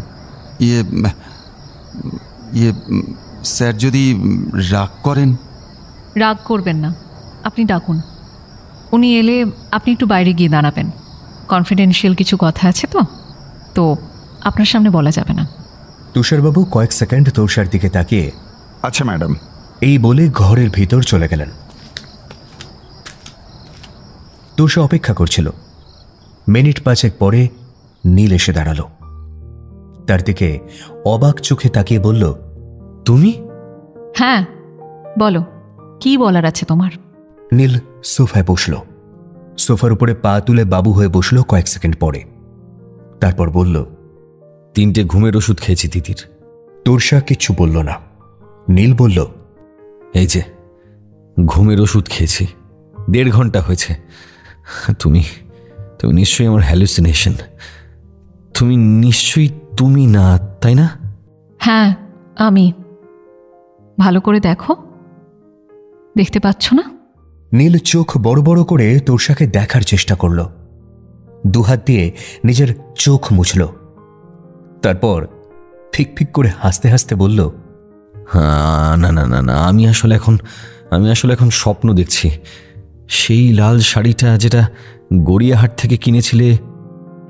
স্যার যদি রাগ করেন। রাগ করবেন না, আপনি ডাকুন। উনি এলে আপনি একটু বাইরে গিয়ে দাঁড়াবেন। কনফিডেন্সিয়াল কিছু কথা আছে তো আপনার সামনে বলা যাবে না। তুষারবাবু কয়েক সেকেন্ড তোরসার দিকে তাকিয়ে আচ্ছা ম্যাডাম এই বলে ঘরের ভিতর চলে গেলেন। তোরসা অপেক্ষা করছিল। মিনিট 5 পরে নীল এসে দাঁড়ালো। তার দিকে অবাক চোখে তাকিয়ে বলল, তুমি? হ্যাঁ, বলো, কি বলার আছে তোমার? নীল সোফায় বসল। সোফার উপরে পা তুলে বাবু হয়ে বসল কয়েক সেকেন্ড পরে। তারপর বলল, 3টে ঘুমের ওষুধ খেয়েছি তিতির। তোরসা কিচ্ছু বলল না। নীল বলল, এই যে ঘুমের ওষুধ খেয়েছি, 1.5 ঘন্টা হয়েছে। তুমি তুমি নিশ্চয়ই আমার হ্যালুসিনেশন। তুমি নিশ্চয়ই তুমি না, তাই না? হ্যাঁ, আমি। ভালো করে দেখো, দেখতে পাচ্ছ না? নীল চোখ বড় বড় করে তোরসাকে দেখার চেষ্টা করল। দুহাত দিয়ে নিজের চোখ মুছল। তারপর ফিক করে হাসতে হাসতে বলল, না না না না, আমি আসলে এখন স্বপ্ন দেখছি। সেই লাল শাড়িটা যেটা গড়িয়াহাট থেকে কিনেছিলে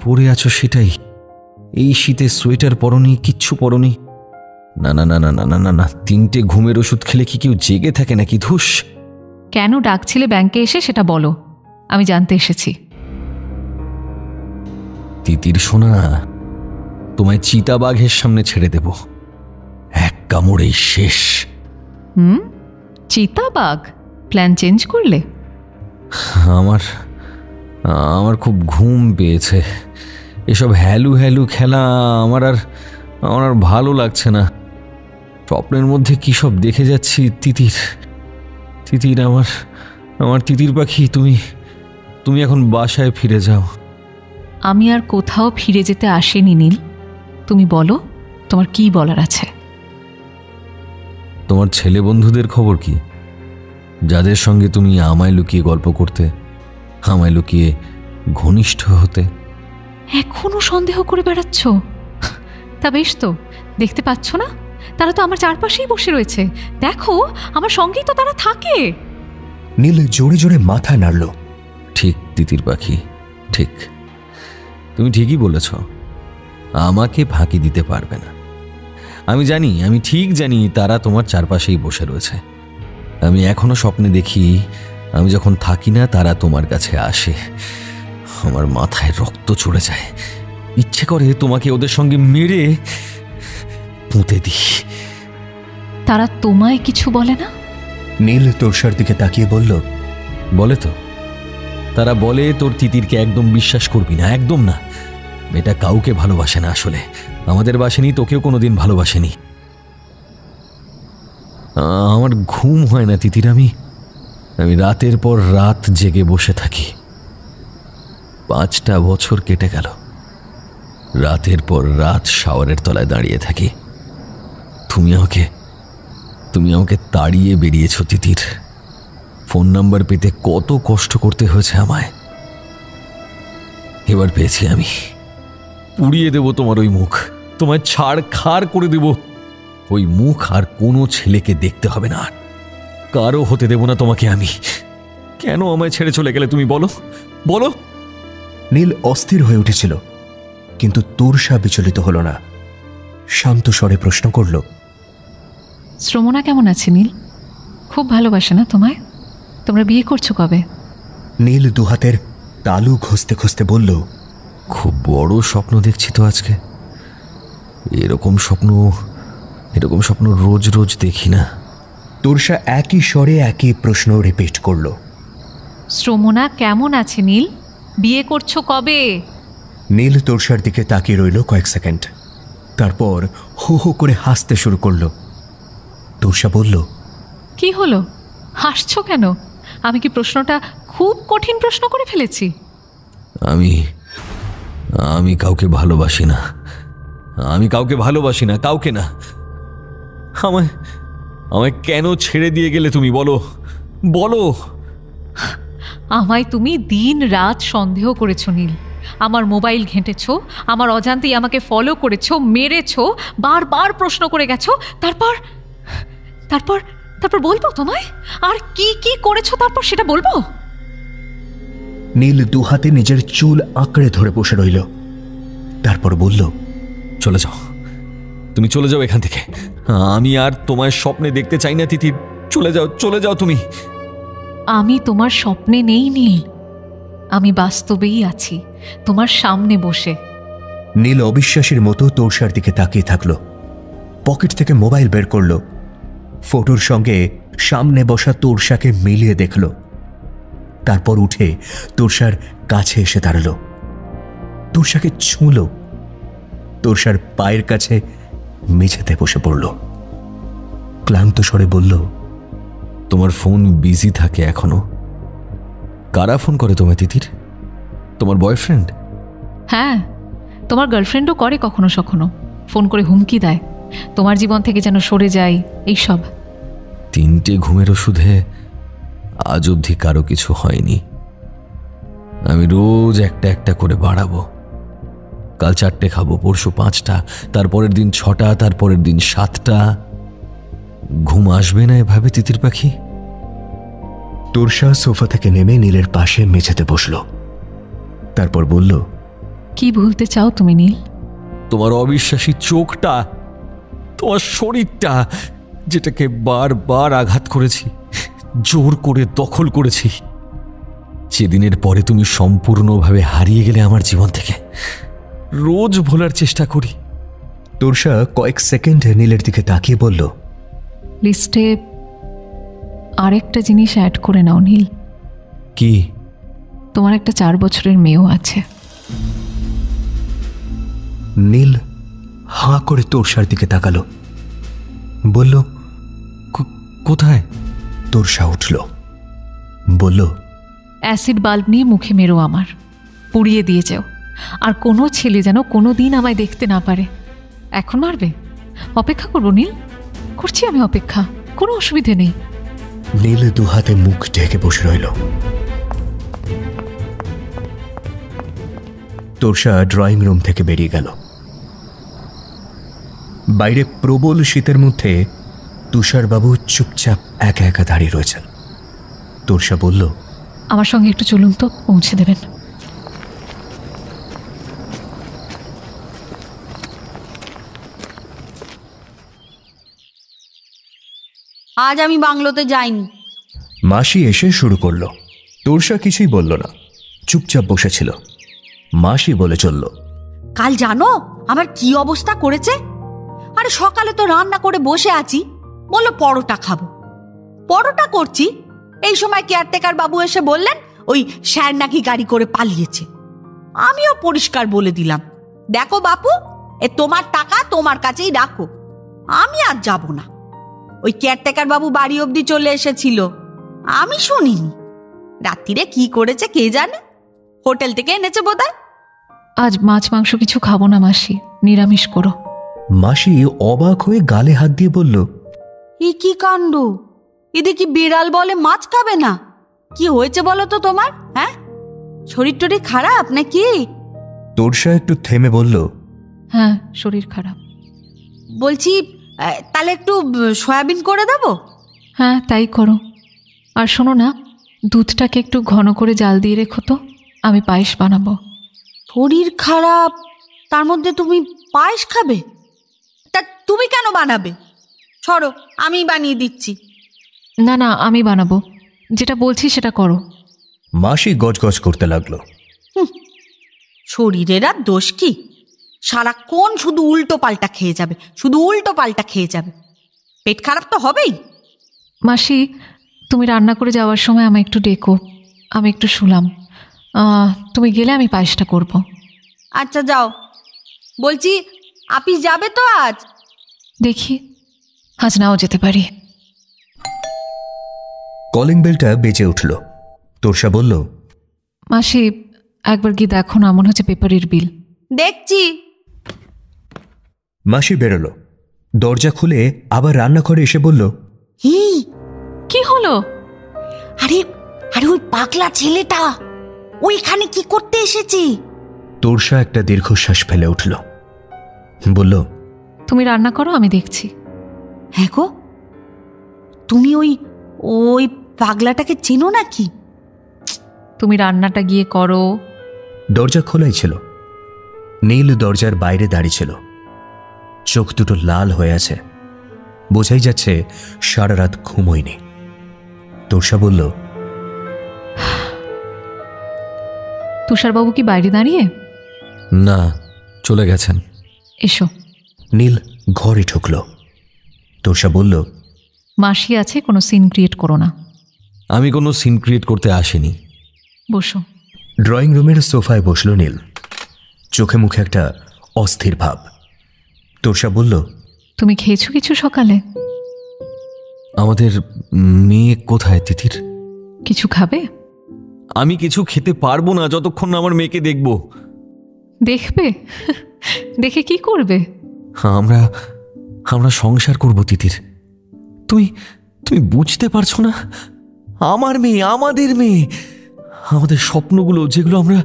পরে আছো, সেটাই। এই শীতে সোয়েটার পরনি, কিচ্ছু পরনি। না না না না না না না না, 3টে ঘুমের ওষুধ খেলে কি কেউ জেগে থাকে নাকি? ধুস। কেন ডাকছিলে ব্যাংকে এসে সেটা বলো, আমি জানতে এসেছি। তিতির সোনা, তোমায় চিতাবাঘের সামনে ছেড়ে দেব, এক কামড়েই শেষ। চিতাবাঘ? প্ল্যান চেঞ্জ করলে? আমার খুব ঘুম পেয়েছে। এসব হ্যালু হ্যালু খেলা আমার আর ভালো লাগছে না। স্বপ্নের মধ্যে কি সব দেখে যাচ্ছি। তিতির আমার তিতির পাখি, তুমি এখন বাসায় ফিরে যাও। আমি আর কোথাও ফিরে যেতে আসেনি নীল। তুমি বলো, তোমার কি বলার আছে? তোমার ছেলে বন্ধুদের খবর কি? যাদের সঙ্গে তুমি আমায় লুকিয়ে গল্প করতে, আমায় লুকিয়ে ঘনিষ্ঠ হতে। এখনো সন্দেহ করে বেড়াচ্ছ? তা বেশ তো, দেখতে পাচ্ছ না? তারা তো আমার চারপাশেই বসে রয়েছে। দেখো, আমার সঙ্গেই তো তারা থাকে। নীল জোরে জোরে মাথা নাড়ল। ঠিক তিতির পাখি, ঠিক। তুমি ঠিকই বলেছ, আমাকে ফাঁকি দিতে পারবে না। আমি ঠিক জানি তারা তোমার চারপাশেই বসে রয়েছে। আমি এখনো স্বপ্নে দেখি, আমি যখন থাকি না তারা তোমার কাছে আসে। আমার মাথায় রক্ত চড়ে যায়। ইচ্ছে করে তোমাকে ওদের সঙ্গে মেরে পুঁতে দিই। তারা তোমায় কিছু বলে না? নীল তোরসার দিকে তাকিয়ে বলল, বলে তো। তারা বলে তোর তিতিরকে একদম বিশ্বাস করবি না, একদম না। এটা কাউকে ভালোবাসে না আসলে। আমাদের বাসেনি, তোকেও কোনোদিন ভালোবাসেনি। আমার ঘুম হয় না তিতির। আমি রাতের পর রাত জেগে বসে থাকি। 5টা বছর কেটে গেল। রাতের পর রাত শাওয়ারের তলায় দাঁড়িয়ে থাকি। তুমি আমাকে তাড়িয়ে বেরিয়েছ তিতির। ফোন নাম্বার পেতে কত কষ্ট করতে হয়েছে আমায়। এবার পেয়েছি আমি। পুড়িয়ে দেব তোমার ওই মুখ, তোমায় ছাড়খাড় করে দেব। ওই মুখ আর কোনো ছেলেকে দেখতে হবে না, কারো হতে দেব না তোমাকে আমি। কেন আমায় ছেড়ে চলে গেলে তুমি বলো বলো। নীল অস্থির হয়ে উঠেছিল, কিন্তু তোরসা বিচলিত হল না। শান্ত স্বরে প্রশ্ন করল, শ্রমণা কেমন আছে নীল? খুব ভালোবাসে না তোমায়? তোমরা বিয়ে করছো কবে? নীল দুহাতের তালু ঘষতে ঘষতে বলল, খুব বড় স্বপ্ন দেখছি তো আজকে। এরকম স্বপ্ন রোজ রোজ দেখি না। তোরসা একই স্বরে একই প্রশ্ন রিপিট করল, শ্রমণা কেমন আছে নীল? বিয়ে করছো কবে? নীল তোরসার দিকে তাকিয়ে রইল কয়েক সেকেন্ড, তারপর হো হো করে হাসতে শুরু করল। তোরসা বলল, কি হলো, হাসছো কেন? আমি কি প্রশ্নটা খুব কঠিন প্রশ্ন করে ফেলেছি? আমি কাউকে ভালোবাসি না। আমি কাউকে ভালোবাসি না, কাউকে না। আমায় কেন ছেড়ে দিয়ে গেলে তুমি বলো বলো। আমায় তুমি দিন রাত সন্দেহ করেছো নীল। আমার মোবাইল ঘেঁটেছো, আমার অজান্তেই আমাকে ফলো করেছো, মেরেছো, বারবার প্রশ্ন করে গেছো। তারপর তারপর তারপর বলবো তোমায়? আর কি কি করেছো তারপর সেটা বলবো? নীল দুহাতে নিজের চুল আঁকড়ে ধরে বসে রইল, তারপর বলল, চলে যাও, তুমি চলে যাও এখান থেকে। আমি আর তোমার স্বপ্নে দেখতে চাই না তিতির। চলে যাও তুমি। আমি তোমার স্বপ্নে নেই নীল, আমি বাস্তবেই আছি, তোমার সামনে বসে। নীল অবিশ্বাসের মতো তোরসার দিকে তাকিয়ে থাকলো। পকেট থেকে মোবাইল বের করলো, ফটোর সঙ্গে সামনে বসা তোরসাকে মিলিয়ে দেখল। তারপর উঠে তোরসার কাছে এসে দাঁড়ালো, তোরসাকে ছুঁল, তোরসার পায়ের কাছে মেঝেতে বসে পড়ল। ক্লান্ত স্বরে বলল, তোমার ফোন বিজি থাকে এখনো? কারা ফোন করে তোমায় তিতির? তোমার বয়ফ্রেন্ড? হ্যাঁ, তোমার গার্লফ্রেন্ডও করে কখনো সখনো। ফোন করে হুমকি দেয়, তোমার জীবন থেকে যেন সরে যাই, এইসব। 3টে ঘুমের ওষুধে আজ অবধি কারো কিছু হয়নি। আমি রোজ একটা একটা করে বাড়াবো। কাল 4টে খাবো, পরশু 5টা, তারপরের দিন 6টা, তারপরের দিন 7টা। ঘুম আসবে না এভাবে তিতির পাখি? তোরসা সোফা থেকে নেমে নীলের পাশে মেঝেতে বসল, তারপর বলল, কি ভুলতে চাও তুমি নীল? তোমার অবিশ্বাসী চোখটা, তোমার শরীরটা, যেটাকে বারবার আঘাত করেছি, জোর করে দখল করেছি। সেদিনের পরে তুমি সম্পূর্ণভাবে হারিয়ে গেলে আমার জীবন থেকে। রোজ ভোলার চেষ্টা করি। তোরসা কয়েক সেকেন্ড নীলের দিকে তাকিয়ে বলল, লিস্টে আরেকটা জিনিস অ্যাড করে নাও নীল। কি? তোমার একটা 4 বছরের মেয়েও আছে। নীল হাঁ করে তোরসার দিকে তাকালো, বলল, কোথায়? তোরসা উঠল, বলল, অ্যাসিড বাল্ব নিয়ে মুখে মেরো আমার, পুড়িয়ে দিয়ে যাও। আর কোনো ছেলে যেন কোনো দিন আমায় দেখতে না পারে। এখন মারবে? অপেক্ষা করবো নীল, করছি আমি অপেক্ষা, কোনো অসুবিধে নেই। নীল দুহাতে মুখ ঢেকে বসে রইল। তোরসা ড্রয়িং রুম থেকে বেরিয়ে গেল। বাইরে প্রবল শীতের মধ্যে তুষারবাবু চুপচাপ একা একা দাঁড়িয়ে রয়েছেন। তোরসা বলল, আমার সঙ্গে একটু চলুন তো, পৌঁছে দেবেন। আজ আমি বাংলোতে যাইনি। মাসি এসে শুরু করলো। তোরসা কিছুই বলল না, চুপচাপ বসেছিল। মাসি বলে চলল, কাল জানো আমার কি অবস্থা করেছে? আরে সকালে তো রান্না করে বসে আছি, বললো পরোটা খাবো। পরোটা করছি, এই সময় কেয়ারটেকার বাবু এসে বললেন ওই স্যার নাকি গাড়ি করে পালিয়েছে। আমিও পরিষ্কার বলে দিলাম, দেখো বাপু, এ তোমার টাকা তোমার কাছেই রাখো, আমি আর যাব না। ওই কেয়ারটেকার বাবু বাড়ি অবধি চলে এসেছিল, আমি শুনিনি। রাত্রিরে কি করেছে কে জানে, হোটেল থেকে এনেছে বোধহয়। আজ মাছ মাংস কিছু খাবো না মাসি, নিরামিষ করো। মাসি অবাক হয়ে গালে হাত দিয়ে বলল, এ কি কাণ্ড, এদের কি বিড়াল বলে মাছ খাবে না? কি হয়েছে বলো তো তোমার? হ্যাঁ, শরীর টরীর খারাপ নাকি? তোরসা একটু থেমে বলল, হ্যাঁ, শরীর খারাপ। বলছি তাহলে একটু সয়াবিন করে দেবো? হ্যাঁ, তাই করো। আর শোনো না, দুধটাকে একটু ঘন করে জাল দিয়ে রেখো তো, আমি পায়েস বানাবো। শরীর খারাপ, তার মধ্যে তুমি পায়েস খাবে? তা তুমি কেন বানাবে? সরো, আমি বানিয়ে দিচ্ছি। না না, আমি বানাবো, যেটা বলছি সেটা করো। মাসি গজগজ করতে লাগলো। শরীরের আর দোষ কি? সারাক্ষণ শুধু উল্টো পাল্টা খেয়ে যাবে, শুধু উল্টো পাল্টা খেয়ে যাবে, পেট খারাপ তো হবেই। মাসি, তুমি রান্না করে যাওয়ার সময় আমায় একটু ডেকো, আমি একটু শুলাম। তুমি গেলে আমি পায়েসটা করব। আচ্ছা যাও। বলছি আপিস যাবে তো আজ? দেখি, আজ নাও যেতে পারি। কলিং বেলটা বেজে উঠল। তোরসা বলল, মাসি, একবার গিয়ে দেখো না, মনে হচ্ছে পেপারের বিল। দেখছি। মাসি বেরোলো। দরজা খুলে আবার রান্নাঘরে এসে বলল, কি হলো? আরে আরে ওই পাগলা ছেলেটা ওইখানে কি করতে এসেছে? তোরসা একটা দীর্ঘশ্বাস ফেলে উঠল, বলল, তুমি রান্না করো, আমি দেখছি। হ্যাঁ গো, তুমি ওই ওই পাগলাটাকে চেনো নাকি? তুমি রান্নাটা গিয়ে করো। দরজা খোলাই ছিল। নীল দরজার বাইরে দাঁড়িয়ে ছিল। চোখ দুটো লাল হয়ে আছে, বোঝাই যাচ্ছে সারা রাত ঘুমোয়নি। তোরসা বলল, তুষারবাবু কি বাইরে দাঁড়িয়ে? না, চলে গেছেন। এসো। নীল ঘরে ঢুকল। তোরসা বলল, মাসি আছে, কোনো সিন ক্রিয়েট করো না। আমি কোনো সিন ক্রিয়েট করতে আসিনি। বসো। ড্রয়িং রুমের সোফায় বসল নীল, চোখে মুখে একটা অস্থির ভাব। তোরসা বলল, তুমি খেয়েছো কিছু সকালে? আমাদের মেয়ে কোথায় তিতির? কিছু খাবে? আমি কিছু খেতে পারবো না যতক্ষণ না আমার মেয়েকে দেখব। দেখবে? দেখে কি করবে? আমরা আমরা সংসার করব তিতির। তুমি তুমি বুঝতে পারছো না? আমার মেয়ে, আমাদের মেয়ে, আমাদের স্বপ্নগুলো যেগুলো আমরা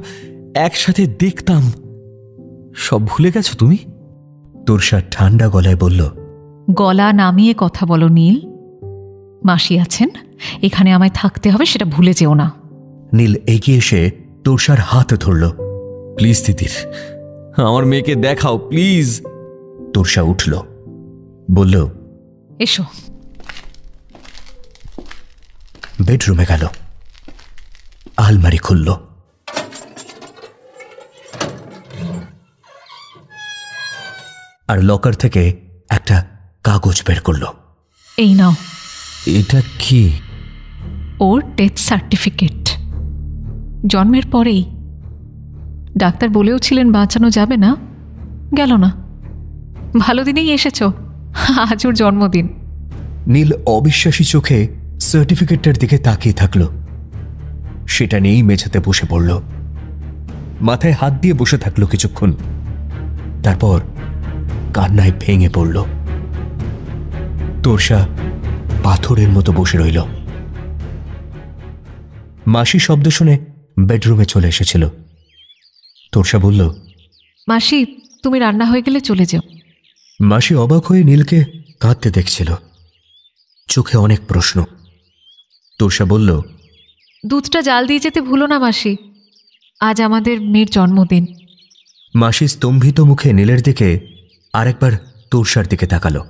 একসাথে দেখতাম, সব ভুলে গেছো তুমি? তোরসা ঠান্ডা গলায় বলল, গলা নামিয়ে কথা বলো নীল। মাসি আছেন, এখানে আমায় থাকতে হবে, সেটা ভুলে যেও না। নীল এগিয়ে এসে তোরসার হাত ধরল। প্লিজ তিতির, আমার মেয়েকে দেখাও প্লিজ। তোরসা উঠল, বলল, এসো। বেডরুমে গেল, আলমারি খুলল। আর লকার থেকে একটা কাগজ বের করল। এই নাও। এটা কি? ওর ডেথ সার্টিফিকেট। জন্মের পরেই। ডাক্তার বলেও ছিলেন বাঁচানো যাবে না, গেল না। ভালো দিনেই এসেছ, আজ ওর জন্মদিন। নীল অবিশ্বাসী চোখে সার্টিফিকেটটার দিকে তাকিয়ে থাকল। সেটা নিয়েই মেঝেতে বসে পড়ল। মাথায় হাত দিয়ে বসে থাকলো কিছুক্ষণ, তারপর কান্নায় ভেঙে পড়ল। তোরসা পাথরের মতো বসে রইল। মাসি শব্দ শুনে বেডরুমে চলে এসেছিল। তোরসা বলল, মাসি, তুমি রান্না হয়ে গেলে চলে যাও। মাসি অবাক হয়ে নীলকে কাঁদতে দেখছিল, চোখে অনেক প্রশ্ন। তোরসা বলল, দুধটা জাল দিয়ে যেতে ভুলো না মাসি, আজ আমাদের মেয়ের জন্মদিন। মাসি স্তম্ভিত মুখে নীলের দিকে আরেকবার তোরসার দিকে তাকালো,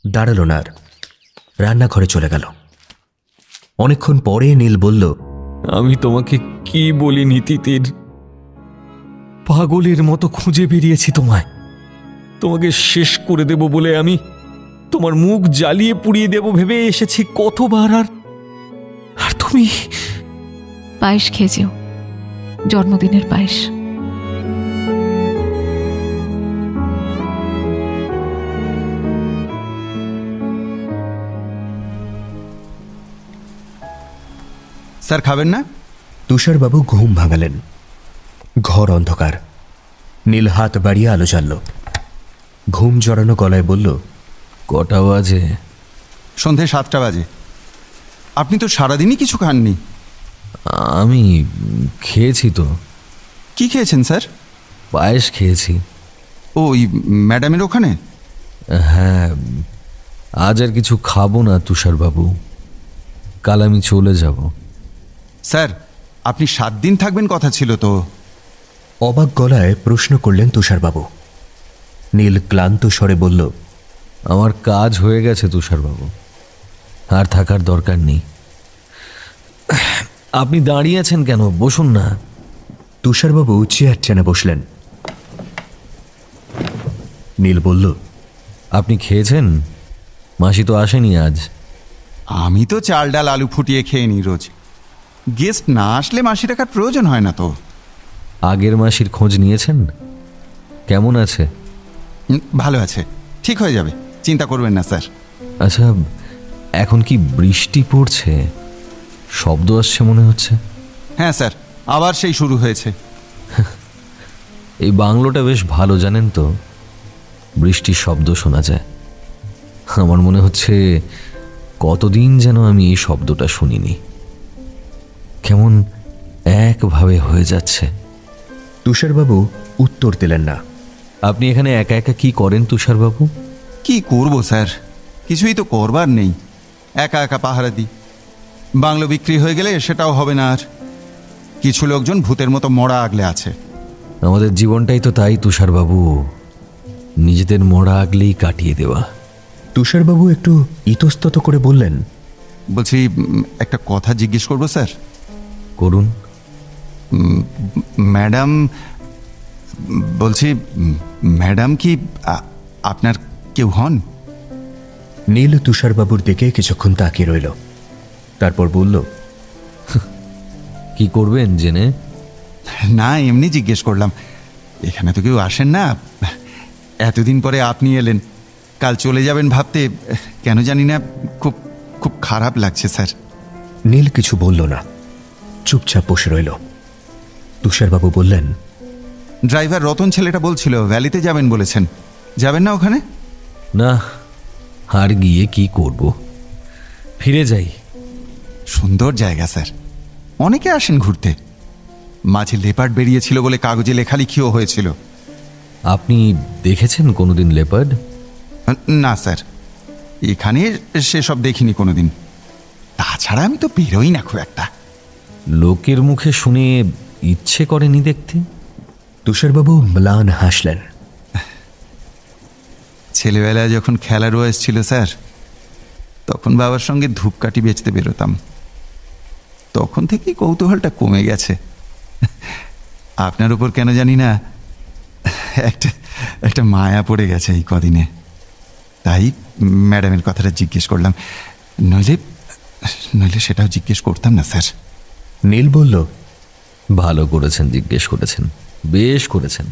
দাঁড়ালো না আর, রান্নাঘরে চলে গেল। অনেকক্ষণ পরে নীল বলল, আমি তোমাকে কি বলিনি তিতির? পাগলের মতো খুঁজে বেরিয়েছি তোমায়। তোমাকে শেষ করে দেব বলে আমি তোমার মুখ জ্বালিয়ে পুড়িয়ে দেব ভেবে এসেছি কতবার, আর তুমি পায়েস খেয়েছেও, জন্মদিনের পায়েস। স্যার খাবেন না? তুষারবাবু ঘুম ভাঙালেন। ঘর অন্ধকার। নীল হাত বাড়িয়ে আলো জ্বালল। ঘুম জড়ানো গলায় বলল, কটা বাজে? সন্ধে 7টা বাজে। আপনি তো সারাদিনই কিছু খাননি। আমি খেয়েছি তো। কি খেয়েছেন স্যার? পায়েস খেয়েছি। ওই ম্যাডামের ওখানে? হ্যাঁ, আজ আর কিছু খাবো না তুষারবাবু, কাল আমি চলে যাব। স্যার, আপনি 7 দিন থাকবেন কথা ছিল তো। অবাক গলায় প্রশ্ন করলেন তুষারবাবু। নীল ক্লান্ত স্বরে বলল, আমার কাজ হয়ে গেছে তুষারবাবু, আর থাকার দরকার নেই। আপনি দাঁড়িয়ে আছেন কেন? বসুন না। তুষারবাবু চেয়ার টেনে বসলেন। নীল বলল, আপনি খেয়েছেন? মাসি তো আসেনি আজ। আমি তো চাল ডাল আলু ফুটিয়ে খেয়ে নিই রোজ। গেস্ট না আসলে মাসি টাকার প্রয়োজন হয় না তো। আগের মাসির খোঁজ নিয়েছেন? কেমন আছে? ভালো আছে, ঠিক হয়ে যাবে, চিন্তা করবেন না স্যার। আচ্ছা, এখন কি বৃষ্টি পড়ছে? শব্দ আসছে মনে হচ্ছে। হ্যাঁ স্যার, আবার সেই শুরু হয়েছে। এই বাংলোটা বেশ ভালো জানেন তো, বৃষ্টির শব্দ শোনা যায়। আমার মনে হচ্ছে কতদিন যেন আমি এই শব্দটা শুনিনি। কেমন একভাবে হয়ে যাচ্ছে। তুষারবাবু উত্তর দিলেন না। আপনি এখানে একা একা কি করেন তুষারবাবু? কি করব স্যার, কিছুই তো করবার নেই। একা একা পাহারা দিই। বাংলো বিক্রি হয়ে গেলে সেটাও হবে না আর। কিছু লোকজন ভূতের মতো মরা আগলে আছে। আমাদের জীবনটাই তো তাই তুষারবাবু, নিজেদের মরা আগলেই কাটিয়ে দেওয়া। তুষারবাবু একটু ইতস্তত করে বললেন, বলছি একটা কথা জিজ্ঞেস করবো স্যার? করুন। ম্যাডাম, বলছি ম্যাডাম কি আপনার কেউ হন? নীল তুষারবাবুর দিকে কিছুক্ষণ তাকিয়ে রইল, তারপর বলল, কি করবেন জেনে? না, এমনি জিজ্ঞেস করলাম। এখানে তো কেউ আসেন না, এতদিন পরে আপনি এলেন। কাল চলে যাবেন ভাবতে কেন জানি না খুব খুব খারাপ লাগছে স্যার। নীল কিছু বলল না, চুপচাপ বসে রইল। তুষারবাবু বললেন, ড্রাইভার রতন ছেলেটা বলছিল ভ্যালিতে যাবেন বলেছেন, যাবেন না ওখানে? না, আর গিয়ে কি করব, ফিরে যাই। সুন্দর জায়গা স্যার, অনেকে আসেন ঘুরতে। মাঝে লেপার্ড বেরিয়েছিল বলে কাগজে লেখালেখিও হয়েছিল। আপনি দেখেছেন কোনোদিন লেপার্ড? না স্যার, এখানে সেসব দেখিনি কোনোদিন। তাছাড়া আমি তো বেরোই না খুব একটা। লোকের মুখে শুনে ইচ্ছে করেনি দেখতে? তুষারবাবু ম্লান হাসলেন। ছেলেবেলায় যখন খেলার বয়স ছিল স্যার, তখন বাবার সঙ্গে ধূপকাঠি বেচতে বেরোতাম। তখন থেকেই কৌতূহলটা কমে গেছে। আপনার উপর কেন জানি না একটা মায়া পড়ে গেছে এই কদিনে। তাই ম্যাডামের কথাটা জিজ্ঞেস করলাম, নইলে সেটাও জিজ্ঞেস করতাম না স্যার। নীল বলল, ভালো করেছেন জিজ্ঞেস করেছেন, বেশ করেছেন।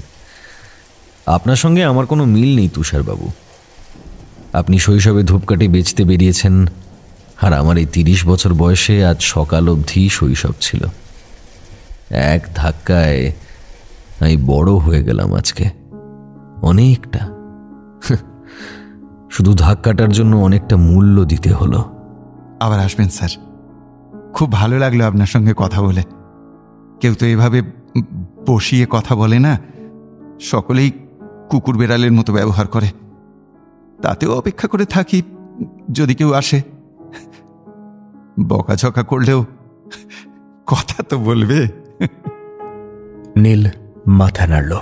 আপনার সঙ্গে আমার কোনো মিল নেই তুষারবাবু। আপনি শৈশবে ধূপকাঠি বেচতে বেরিয়েছেন, আর আমার এই 30 বছর বয়সে আজ সকাল অবধি শৈশব ছিল। এক ধাক্কায় আমি বড় হয়ে গেলাম আজকে, অনেকটা। শুধু ধাক্কাটার জন্য অনেকটা মূল্য দিতে হলো। আবার আসবেন স্যার, খুব ভালো লাগলো আপনার সঙ্গে কথা বলে। কেউ তো এভাবে বসিয়ে কথা বলে না, সকলেই কুকুর বেড়ালের মতো ব্যবহার করে। তাতেও অপেক্ষা করে থাকি যদি কেউ আসে। বকাঝকা করলেও কথা তো বলবে। নীল মাথা নাড়ল।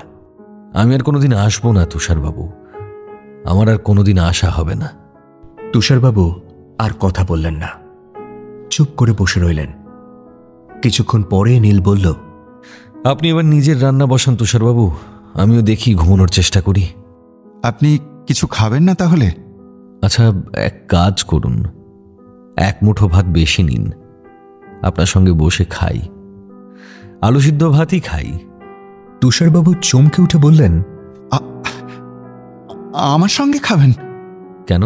আমি আর কোনোদিন আসবো না তুষারবাবু, আমার আর কোনোদিন আসা হবে না। তুষারবাবু আর কথা বললেন না, চুপ করে বসে রইলেন। কিছুক্ষণ পরে নীল বলল, আপনি এবার নিজের রান্না বসান তুষারবাবু, আমিও দেখি ঘুমানোর চেষ্টা করি। আপনি কিছু খাবেন না তাহলে? আচ্ছা, এক কাজ করুন, এক মুঠো ভাত বেশি নিন, আপনার সঙ্গে বসে খাই, আলু সিদ্ধ ভাতই খাই। তুষারবাবু চমকে উঠে বললেন, আমার সঙ্গে খাবেন? কেন,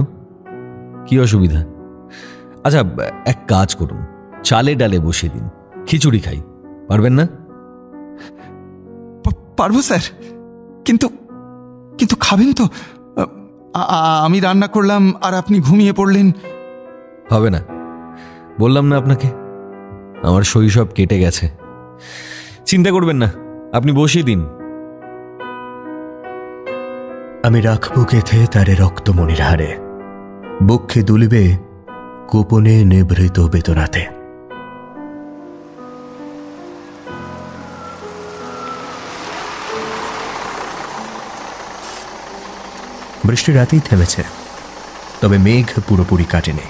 কি অসুবিধা? আচ্ছা, এক কাজ করুন, চালে ডালে বসিয়ে দিন, খিচুড়ি খাই, পারবেন না? পারবো স্যার, কিন্তু কিন্তু খাবেন তো? আমি রান্না করলাম আর আপনি ঘুমিয়ে পড়লেন। হবে না, বললাম না আপনাকে, আমার শৈশব কেটে গেছে। চিন্তা করবেন না, আপনি বসিয়ে দিন। আমি রাখবো গেথে তারে রক্তমণির হারে, বক্ষে দুলিবে গোপনে নিভৃত বেতনাতে। বৃষ্টি রাতেই থেমেছে, তবে মেঘ পুরোপুরি কাটেনি।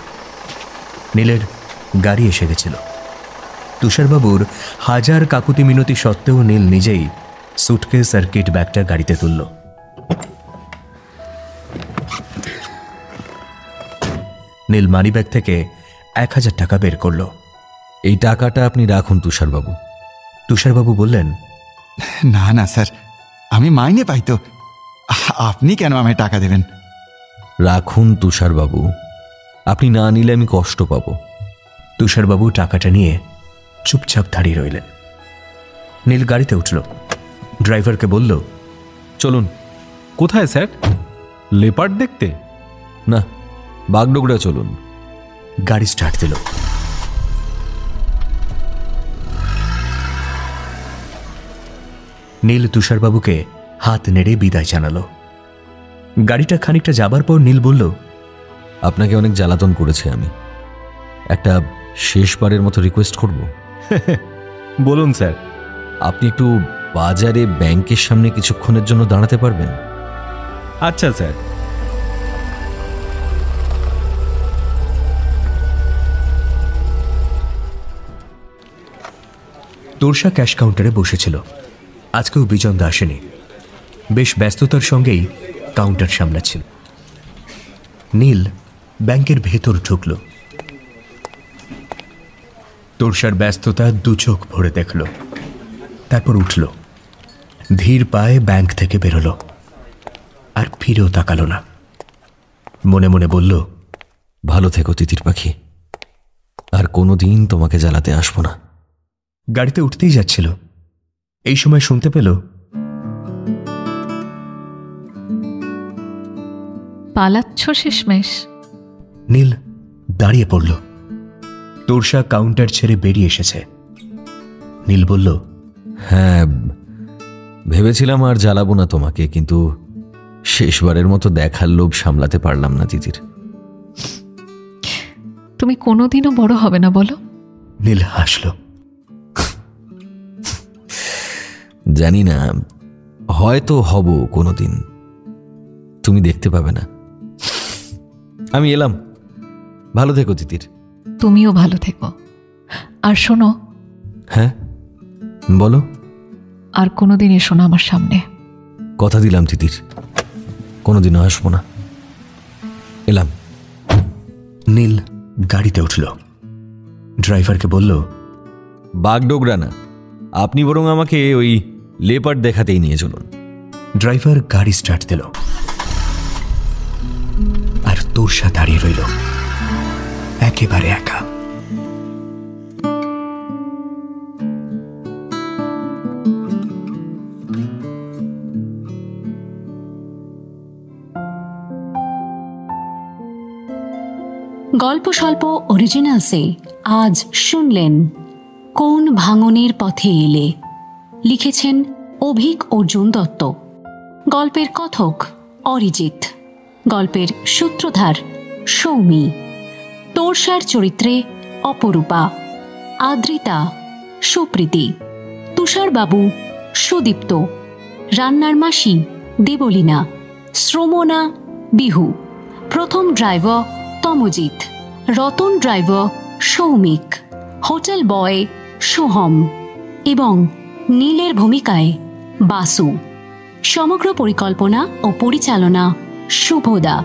নীলের গাড়ি এসে গেছিল। তুষারবাবুর হাজার কাকুতি মিনতি সত্ত্বেও নীল নিজেই সুটকেস আর কিট ব্যাগটা গাড়িতে তুলল। নীল মানিব্যাগ থেকে 1000 টাকা বের করল। এই টাকাটা আপনি রাখুন তুষারবাবু। তুষারবাবু বললেন, না না স্যার, আমি মাইনে পাই তো, আপনি কেন আমায় টাকা দেবেন? রাখুন তুষারবাবু, আপনি না নিলে আমি কষ্ট পাবো। তুষারবাবু টাকাটা নিয়ে চুপচাপ দাঁড়িয়ে রইলেন। নীল গাড়িতে উঠল, ড্রাইভারকে বলল, চলুন। কোথায় স্যার? লেপার্ড দেখতে? না, বাগডোগরা চলুন। গাড়ি স্টার্ট দিল। নীল তুষারবাবুকে হাত নেড়ে বিদায় জানালো। গাড়িটা খানিকটা যাবার পর নীল বলল, আপনাকে অনেক জ্বালাতন করেছি আমি, একটা শেষবারের মতো রিকোয়েস্ট করব। বলুন স্যার। আপনি একটু বাজারে ব্যাংকের সামনে কিছুক্ষণের জন্য দাঁড়াতে পারবেন? আচ্ছা স্যার। তোরসা ক্যাশ কাউন্টারে বসেছিল। আজকেও বিজনদা আসেনি। বেশ ব্যস্ততার সঙ্গেই কাউন্টার সামলাচ্ছিল। নীল ব্যাংকের ভেতর ঢুকল। তোরসার ব্যস্ততা দুচোখ ভরে দেখল, তারপর উঠল, ধীর পায়ে ব্যাংক থেকে বেরোল, আর ফিরেও তাকালো না। মনে মনে বলল, ভালো থেকো তিতির পাখি, আর কোনোদিন তোমাকে জ্বালাতে আসবো না। গাড়িতে উঠতেই যাচ্ছিল, এই সময় শুনতে পেল, পালাচ্ছ শেষমেশ? নীল দাঁড়িয়ে পড়ল। তোরসা কাউন্টার ছেড়ে বেরিয়ে এসেছে। নীল বলল, হ্যাঁ, ভেবেছিলাম আর জ্বালাবো না তোমাকে, কিন্তু শেষবারের মতো দেখার লোভ সামলাতে পারলাম না তিতির। তুমি কোনোদিনও বড় হবে না বলো? নীল হাসল। জানি না, হয়তো হব কোনোদিন, তুমি দেখতে পাবে না। আমি এলাম, ভালো থেকো তিতির। তুমিও ভালো থেকো। আর শোনো। হ্যাঁ বলো। আর কোনোদিন এসো না আমার সামনে। কথা দিলাম তিতির, কোনোদিনও আসবো না। এলাম। নীল গাড়িতে উঠল, ড্রাইভারকে বলল, বাগডোগরা না, আপনি বরং আমাকে ওই লেপার্ড দেখাতেই নিয়ে চলুন। ড্রাইভার গাড়ি স্টার্ট দিল, আর তোরসা দাঁড়িয়ে রইল একেবারে একা। গল্প স্বল্প অরিজিনালসে আজ শুনলেন কোন ভাঙনের পথে এলে, লিখেছেন অভিক অর্জুন দত্ত। গল্পের কথক অরিজিৎ, গল্পের সূত্রধার সৌমি, তোরসার চরিত্রে অপরূপা, আদ্রিতা সুপ্রীতি, তুষারবাবু সুদীপ্ত, রান্নার মাসি দেবলীনা, শ্রমণা বিহু, প্রথম driver Tamajit, Ratan driver Soumik, hotel বয় সোহম এবং নীলের ভূমিকায় বাসু। সমগ্র পরিকল্পনা ও পরিচালনা শুভদা।